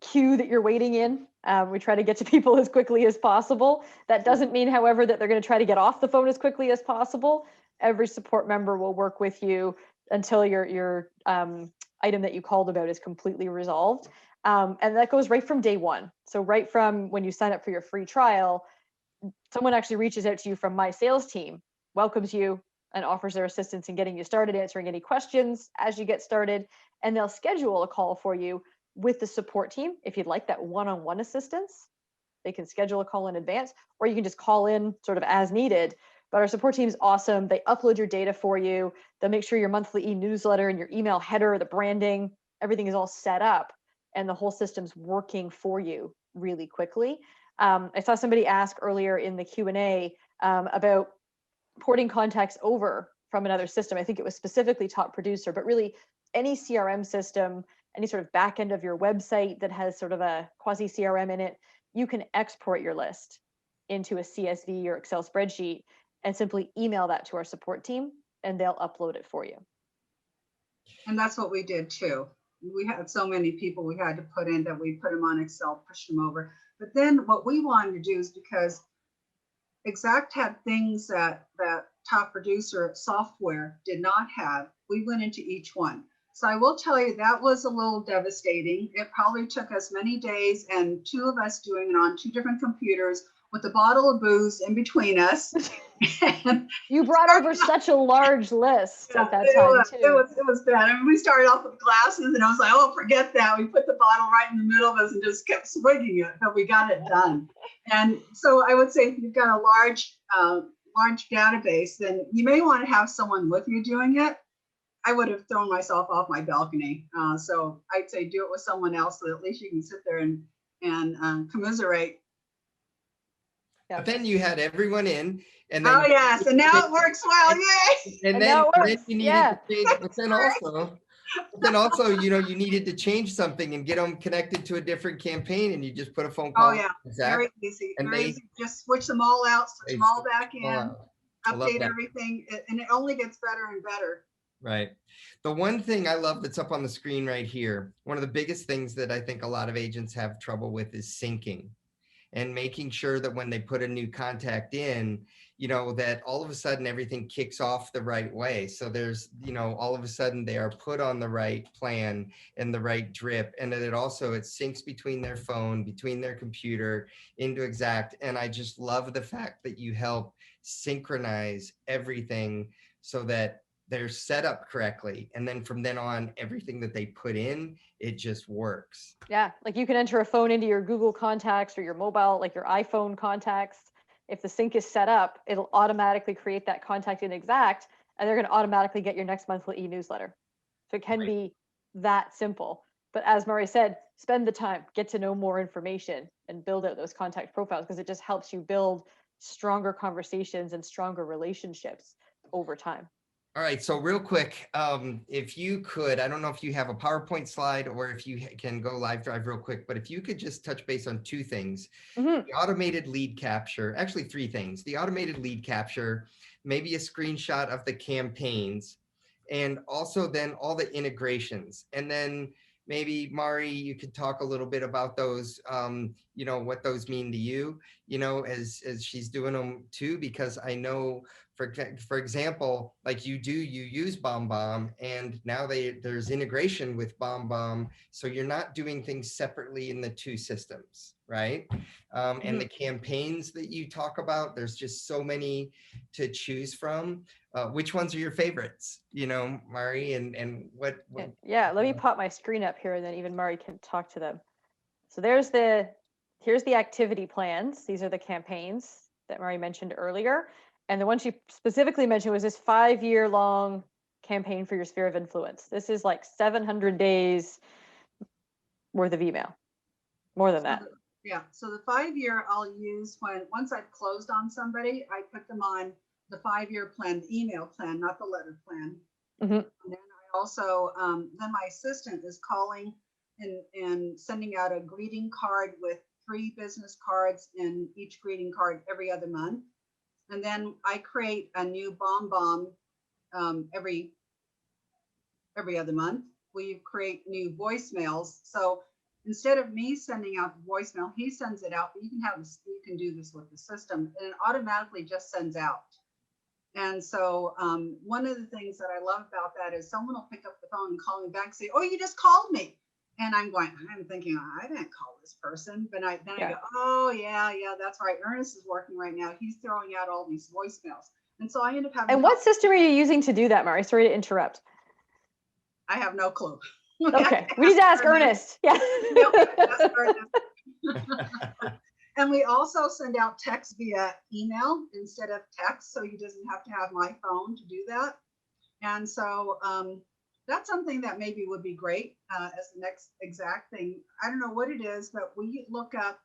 queue that you're waiting in. We try to get to people as quickly as possible. That doesn't mean, however, that they're going to try to get off the phone as quickly as possible. Every support member will work with you until your item that you called about is completely resolved. And that goes right from day one. So right from when you sign up for your free trial, someone actually reaches out to you from my sales team, welcomes you, and offers their assistance in getting you started, answering any questions as you get started. And they'll schedule a call for you with the support team. If you'd like that one-on-one assistance, they can schedule a call in advance, or you can just call in sort of as needed. But our support team is awesome. They upload your data for you. They'll make sure your monthly e-newsletter and your email header, the branding, everything is all set up and the whole system's working for you really quickly. I saw somebody ask earlier in the Q&A about porting contacts over from another system. I think it was specifically Top Producer, but really any CRM system, any sort of back end of your website that has sort of a quasi CRM in it, you can export your list into a CSV or Excel spreadsheet and simply email that to our support team and they'll upload it for you. And that's what we did too. We had so many people we had to put in that we put them on Excel, pushed them over. But then what we wanted to do is because Exact had things that Top Producer software did not have, we went into each one. So I will tell you that was a little devastating. It probably took us many days and two of us doing it on two different computers with a bottle of booze in between us. You brought over such a large list at that time too. It was bad. I mean, we started off with glasses and I was like, oh, forget that. We put the bottle right in the middle of us and just kept swigging it, but we got it done. And so I would say if you've got a large database, then you may want to have someone with you doing it. I would have thrown myself off my balcony. So I'd say do it with someone else so that at least you can sit there and commiserate. But then you had everyone in, and then oh yes, and now it works well, yay! And then you needed to change, but then also, you needed to change something and get them connected to a different campaign, and you just put a phone call. Oh yeah, very easy, very easy. Just switch them all out, switch them all back in. love update that. everything, and it only gets better and better. Right. The one thing I love that's up on the screen right here, one of the biggest things that I think a lot of agents have trouble with is syncing, and making sure that when they put a new contact in, that all of a sudden everything kicks off the right way. So there's, all of a sudden they are put on the right plan and the right drip. And that it syncs between their phone, between their computer into Exact. And I just love the fact that you help synchronize everything so that they're set up correctly. And then from then on, everything that they put in, it just works. Yeah, like you can enter a phone into your Google contacts or your mobile, like your iPhone contacts. If the sync is set up, it'll automatically create that contact in Exact, and they're going to automatically get your next monthly e-newsletter. So it can be that simple. But as Murray said, spend the time, get to know more information, and build out those contact profiles, because it just helps you build stronger conversations and stronger relationships over time. All right, so real quick, if you could, I don't know if you have a PowerPoint slide or if you can go live drive real quick, but if you could just touch base on two things, the automated lead capture, actually three things, the automated lead capture, maybe a screenshot of the campaigns, and also then all the integrations. And then maybe Mari, you could talk a little bit about those, what those mean to you, as she's doing them too, because I know, for example, like you use BombBomb, and now there's integration with BombBomb, so you're not doing things separately in the two systems, right? And the campaigns that you talk about, there's just so many to choose from. Which ones are your favorites, Mari, and what? Yeah, let me pop my screen up here, and then even Mari can talk to them. So here's the activity plans. These are the campaigns that Mari mentioned earlier. And the one she specifically mentioned was this 5-year long campaign for your sphere of influence. This is like 700 days worth of email, more than that. Yeah, so the 5-year I'll use once I've closed on somebody, I put them on the 5-year plan, the email plan, not the letter plan. And then I also, then my assistant is calling and sending out a greeting card with 3 business cards in each greeting card every other month. And then I create a new BombBomb every other month. We create new voicemails. So instead of me sending out the voicemail, he sends it out. But you can do this with the system, and it automatically just sends out. And so one of the things that I love about that is someone will pick up the phone and call me back and say, "Oh, you just called me." And I'm thinking, I didn't call this person. But I go, "Oh, yeah, that's right. Ernest is working right now. He's throwing out all these voicemails." And so I end up having. And what system are you using to do that, Mari? Sorry to interrupt. I have no clue. Okay, we need to ask Ernest. Yeah. Ask Ernest. And we also send out text via email instead of text, so he doesn't have to have my phone to do that. And so that's something that maybe would be great as the next Exact thing. I don't know what it is, but we look up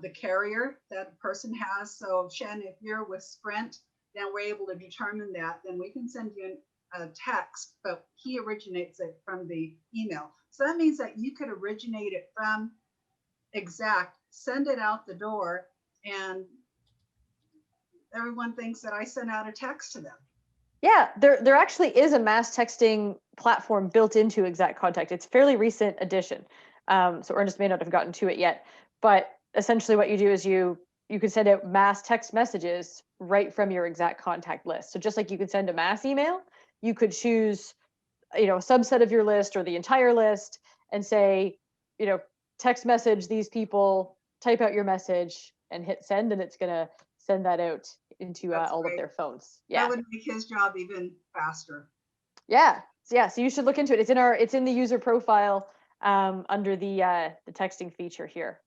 the carrier that a person has. So Shen, if you're with Sprint, then we're able to determine that. Then we can send you a text, but he originates it from the email. So that means that you could originate it from Exact, send it out the door, and everyone thinks that I sent out a text to them. Yeah, there actually is a mass texting platform built into Exact Contact. It's a fairly recent addition. So Ernest may not have gotten to it yet, but essentially what you do is you can send out mass text messages right from your Exact Contact list. So just like you could send a mass email, you could choose, a subset of your list or the entire list and say, text message these people, type out your message and hit send, and it's going to send that out into all of their phones. Yeah. That would make his job even faster. Yeah. So you should look into it. It's in the user profile under the texting feature here.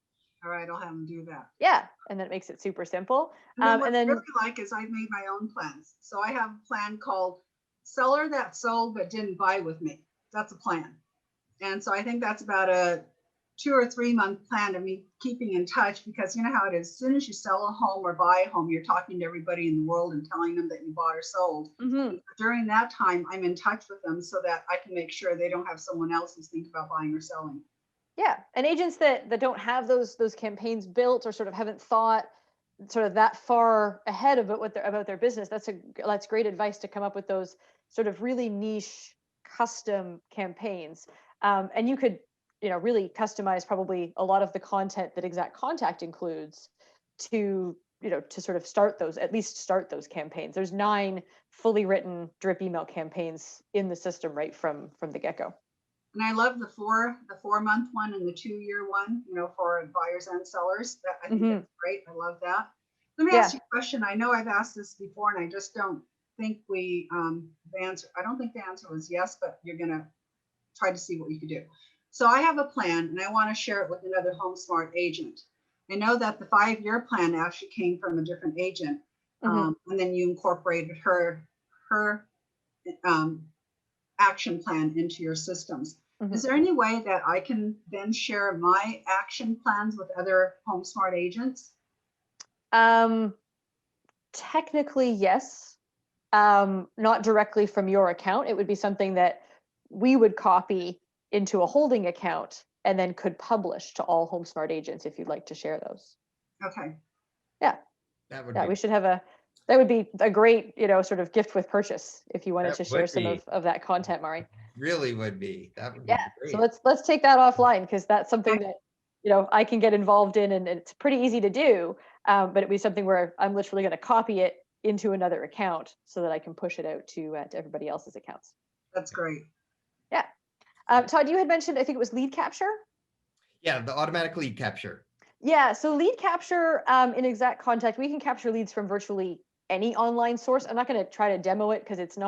All right, I'll have him do that. Yeah, and that makes it super simple. And what I really like is I've made my own plans. So I have a plan called Seller That Sold But Didn't Buy With Me. That's a plan. And so I think that's about a 2 or 3 month plan of me keeping in touch, because you know how it is. As soon as you sell a home or buy a home, you're talking to everybody in the world and telling them that you bought or sold. During that time, I'm in touch with them so that I can make sure they don't have someone else who's thinking about buying or selling. Yeah, and agents that don't have those campaigns built or sort of haven't thought sort of that far ahead of what they're about their business, that's great advice to come up with those sort of really niche custom campaigns. And you could, really customize probably a lot of the content that Exact Contact includes to, to sort of at least start those campaigns. There's 9 fully written drip email campaigns in the system right from the get-go. And I love the 4-month one and the 2-year one, for buyers and sellers. I think that's great. I love that. Let me ask you a question. I know I've asked this before, and I just don't think we answered. I don't think the answer was yes, but you're gonna try to see what you could do. So I have a plan, and I want to share it with another HomeSmart agent. I know that the 5-year plan actually came from a different agent, and then you incorporated her action plan into your systems. Is there any way that I can then share my action plans with other HomeSmart agents? Technically, yes. Not directly from your account. It would be something that we would copy into a holding account and then could publish to all HomeSmart agents if you'd like to share those. Okay. Yeah. We should have that would be a great, sort of gift with purchase if you wanted to share some of that content, Mari. Really would be. That would be great. So let's take that offline, because that's something that, I can get involved in, and it's pretty easy to do. But it'd be something where I'm literally going to copy it into another account so that I can push it out to everybody else's accounts. That's great. Yeah. Todd, you had mentioned, I think it was lead capture. Yeah, the automatic lead capture. Yeah, so lead capture in Exact Contact, we can capture leads from virtually any online source. I'm not going to try to demo it because it's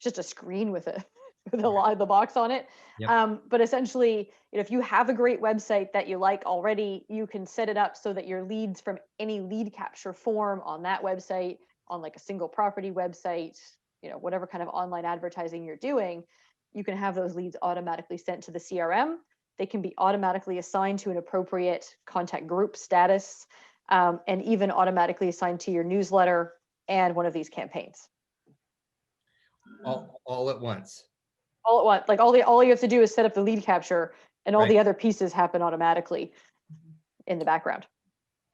just a screen with the box on it. Yep. But essentially, if you have a great website that you like already, you can set it up so that your leads from any lead capture form on that website, on like a single property website, whatever kind of online advertising you're doing, you can have those leads automatically sent to the CRM. They can be automatically assigned to an appropriate contact group status, and even automatically assigned to your newsletter and one of these campaigns. All at once. All at once. Like all you have to do is set up the lead capture, and all the other pieces happen automatically in the background.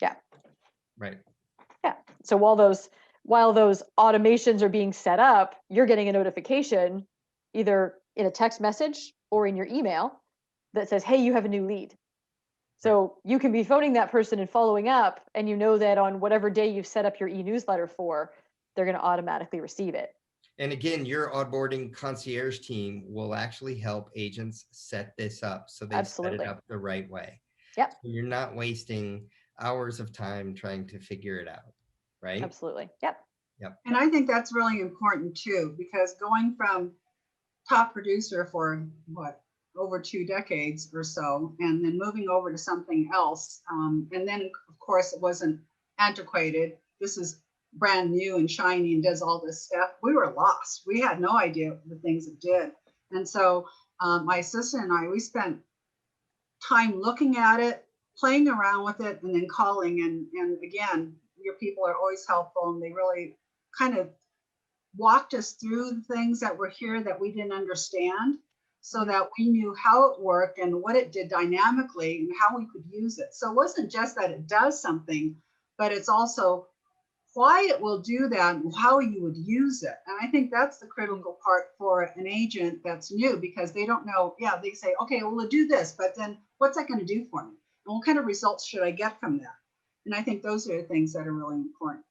Yeah. Right. Yeah. So while those automations are being set up, you're getting a notification either in a text message or in your email that says, hey, you have a new lead. So you can be phoning that person and following up, and you know that on whatever day you've set up your e-newsletter for, they're going to automatically receive it. And again, your onboarding concierge team will actually help agents set this up so they set it up the right way. Yep. So you're not wasting hours of time trying to figure it out, right? Absolutely. Yep. And I think that's really important too, because going from top producer for over 2 decades or so, and then moving over to something else, and then of course it wasn't antiquated. This is brand new and shiny and does all this stuff. We were lost. We had no idea the things it did. And so my assistant and I, we spent time looking at it, playing around with it, and then calling. And again, your people are always helpful, and they really kind of walked us through the things that were here that we didn't understand, so that we knew how it worked and what it did dynamically and how we could use it. So it wasn't just that it does something, but it's also why it will do that and how you would use it. And I think that's the critical part for an agent that's new, because they don't know. Yeah, they say, okay, well, we'll do this, but then what's that going to do for me? And what kind of results should I get from that? And I think those are the things that are really important.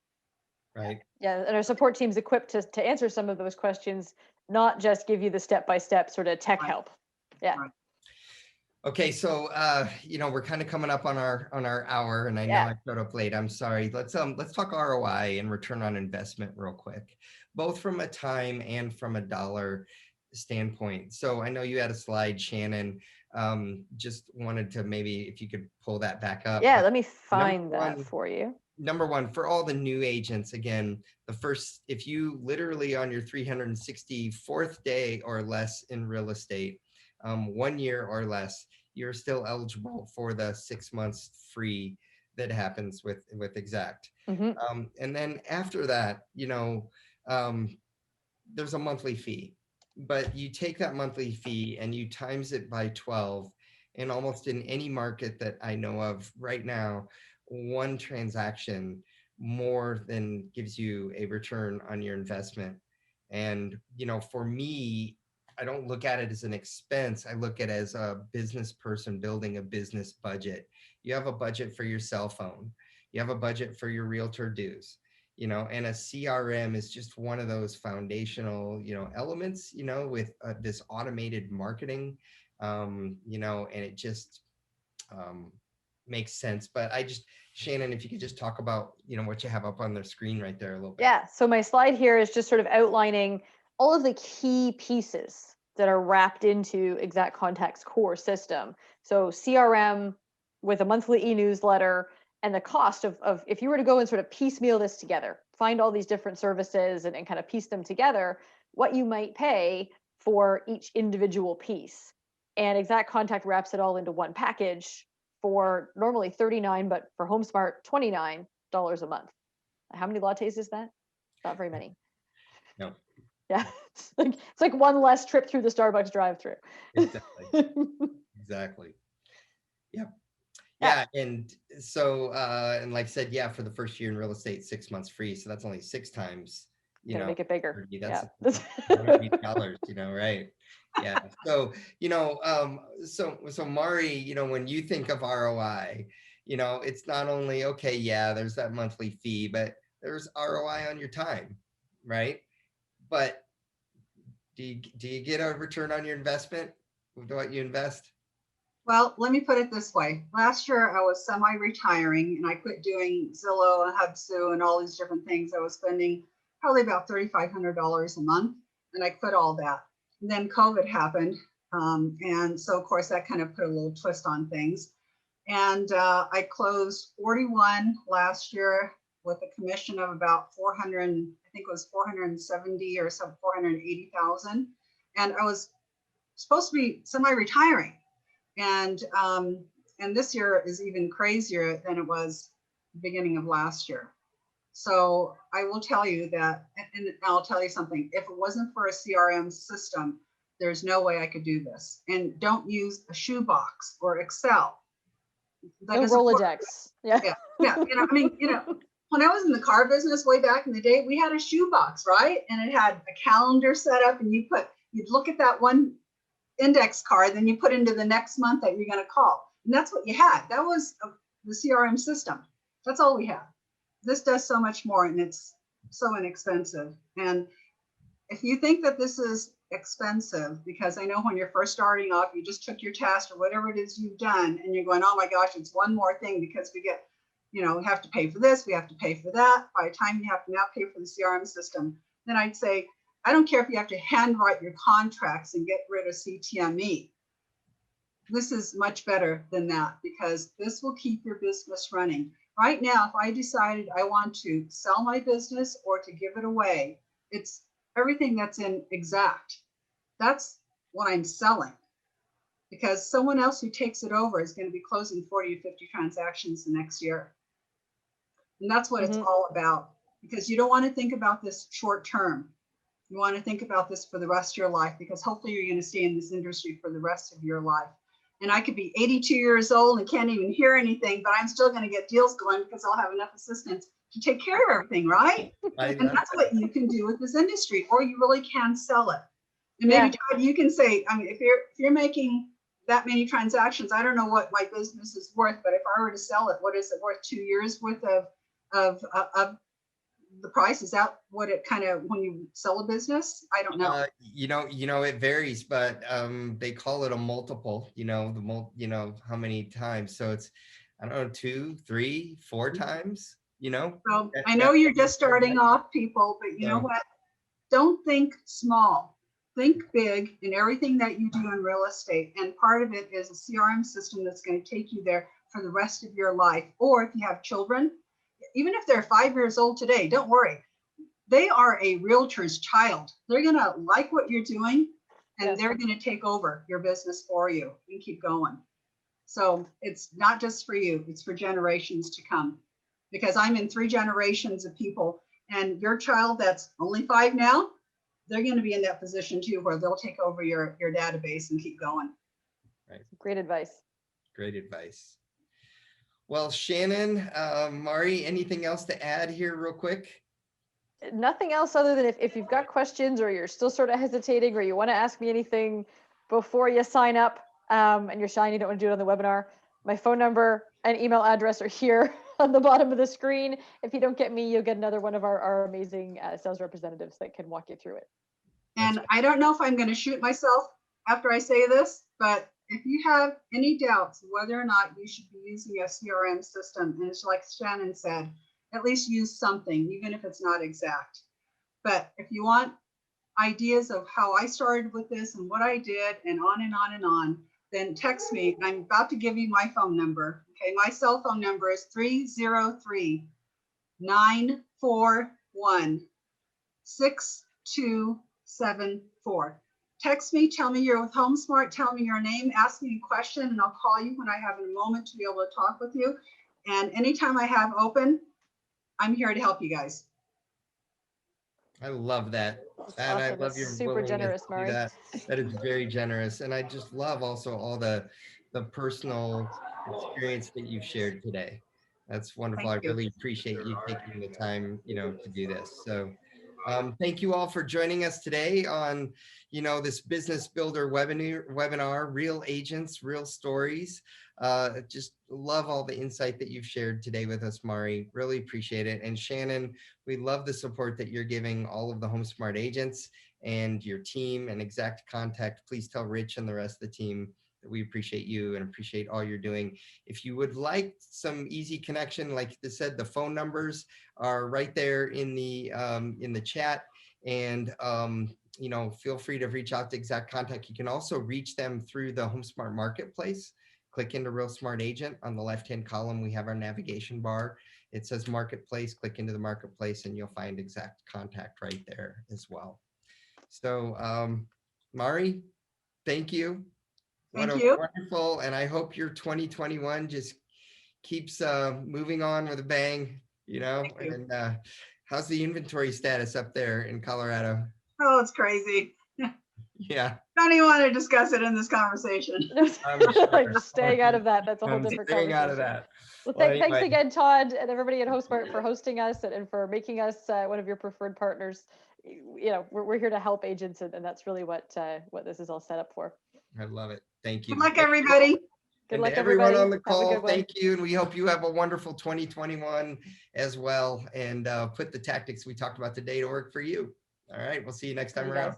Right. Yeah, and our support team's equipped to answer some of those questions, not just give you the step-by-step sort of tech help. Yeah. Right. Okay, so we're kind of coming up on our hour, and I know I showed up late. I'm sorry. Let's talk ROI and return on investment real quick, both from a time and from a dollar standpoint. So I know you had a slide, Shannon. Just wanted to maybe if you could pull that back up. Yeah, let me find that for you. Number one, for all the new agents, again, if you literally on your 364th day or less in real estate, 1 year or less, you're still eligible for the 6 months free that happens with Exact. Mm-hmm. And then after that, there's a monthly fee, but you take that monthly fee and you times it by 12. And almost in any market that I know of right now, one transaction more than gives you a return on your investment. And, for me, I don't look at it as an expense. I look at it as a business person building a business budget. You have a budget for your cell phone. You have a budget for your realtor dues, and a CRM is just one of those foundational, elements, with this automated marketing, and it just makes sense. But Shannon, if you could just talk about, what you have up on the screen right there a little bit. Yeah. So my slide here is just sort of outlining all of the key pieces that are wrapped into Exact Contact's core system. So CRM with a monthly e-newsletter, and the cost of if you were to go and sort of piecemeal this together, find all these different services and kind of piece them together, what you might pay for each individual piece. And Exact Contact wraps it all into one package for normally $39, but for HomeSmart, $29 a month. How many lattes is that? Not very many. No. Yeah, it's like one less trip through the Starbucks drive-through. Exactly. Yep. Yeah. And so, and like I said, yeah, for the first year in real estate, 6 months free. So that's only 6 times, Make it bigger. That's Yeah. $180, right? Yeah. So, so Mari, when you think of ROI, it's not only, okay, yeah, there's that monthly fee, but there's ROI on your time, right? But do you get a return on your investment with what you invest? Well, let me put it this way. Last year, I was semi-retiring and I quit doing Zillow and Hubzu and all these different things. I was spending probably about $3,500 a month, and I quit all that. And then COVID happened. And so, of course, that kind of put a little twist on things. And I closed 41 last year with a commission of about 400, I think it was 470 or some 480,000. And I was supposed to be semi-retiring. And this year is even crazier than it was beginning of last year. So I will tell you that, and I'll tell you something, if it wasn't for a CRM system, there's no way I could do this. And don't use a shoebox or Excel. No Rolodex. Yeah. Yeah. When I was in the car business way back in the day, we had a shoebox, right? And it had a calendar set up, and you'd look at that one index card, then you put into the next month that you're going to call. And that's what you had. That was the CRM system. That's all we have. This does so much more, and it's so inexpensive. And if you think that this is expensive, because I know when you're first starting off, you just took your test or whatever it is you've done, and you're going, oh my gosh, it's one more thing because we get, we have to pay for this, we have to pay for that. By the time you have to now pay for the CRM system, then I'd say, I don't care if you have to handwrite your contracts and get rid of CTME. This is much better than that, because this will keep your business running. Right now, if I decided I want to sell my business or to give it away, it's everything that's in Exact. That's what I'm selling, because someone else who takes it over is going to be closing 40 to 50 transactions the next year. And that's what it's all about, because you don't want to think about this short term. You want to think about this for the rest of your life, because hopefully you're going to stay in this industry for the rest of your life. And I could be 82 years old and can't even hear anything, but I'm still going to get deals going because I'll have enough assistants to take care of everything, right? And that's what you can do with this industry, or you really can sell it. And maybe Todd, you can say, I mean, if you're making that many transactions, I don't know what my business is worth, but if I were to sell it, what is it worth? 2 years worth of the price? Is that what it kind of, when you sell a business? I don't know. It varies, but they call it a multiple, how many times. So it's, I don't know, 2, 3, 4 times, So I know you're just starting off, people, but you know what? Don't think small. Think big in everything that you do in real estate. And part of it is a CRM system that's going to take you there for the rest of your life. Or if you have children, even if they're 5 years old today, don't worry. They are a realtor's child. They're going to like what you're doing, and they're going to take over your business for you and keep going. So it's not just for you, it's for generations to come. Because I'm in 3 generations of people, and your child that's only 5 now, they're going to be in that position too, where they'll take over your database and keep going. Right. Great advice. Great advice. Well, Shannon, Mari, anything else to add here real quick? Nothing else other than if you've got questions or you're still sort of hesitating or you want to ask me anything before you sign up, and you're shy and you don't want to do it on the webinar, my phone number and email address are here on the bottom of the screen. If you don't get me, you'll get another one of our amazing sales representatives that can walk you through it. And I don't know if I'm going to shoot myself after I say this, but if you have any doubts whether or not you should be using a CRM system, and it's like Shannon said, at least use something, even if it's not exact. But if you want ideas of how I started with this and what I did and on and on and on, then text me. I'm about to give you my phone number. Okay, my cell phone number is 303-941-6274. Text me, tell me you're with HomeSmart, tell me your name, ask me a question, and I'll call you when I have a moment to be able to talk with you. And anytime I have open, I'm here to help you guys. I love that. And Awesome. I love your Super willingness generous, to do Mari. that. That is very generous. And I just love also all the personal experience that you've shared today. That's wonderful. I Thank you. really appreciate you taking the time, to do this. So thank you all for joining us today on, this business builder webinar, Real Agents, Real Stories. Just love all the insight that you've shared today with us, Mari. Really appreciate it. And Shannon, we love the support that you're giving all of the HomeSmart agents and your team and Exact Contact. Please tell Rich and the rest of the team that we appreciate you and appreciate all you're doing. If you would like some easy connection, like I said, the phone numbers are right there in the chat. And feel free to reach out to Exact Contact. You can also reach them through the HomeSmart Marketplace. Click into Real Smart Agent. On the left-hand column, we have our navigation bar. It says Marketplace. Click into the Marketplace and you'll find Exact Contact right there as well. So Mari, thank you. Thank you. Wonderful. And I hope your 2021 just keeps moving on with a bang, and how's the inventory status up there in Colorado? Oh, it's crazy. Yeah. Don't even want to discuss it in this conversation. Like just staying out of that. That's a whole different conversation. Out of that. Well, thanks again, Todd, and everybody at HomeSmart for hosting us and for making us one of your preferred partners. We're here to help agents, and that's really what this is all set up for. I love it. Thank you. Good luck, everybody. Good luck, everyone everybody. on the call. Thank you. And we hope you have a wonderful 2021 as well. And put the tactics we talked about today to work for you. All right. We'll see you next time around.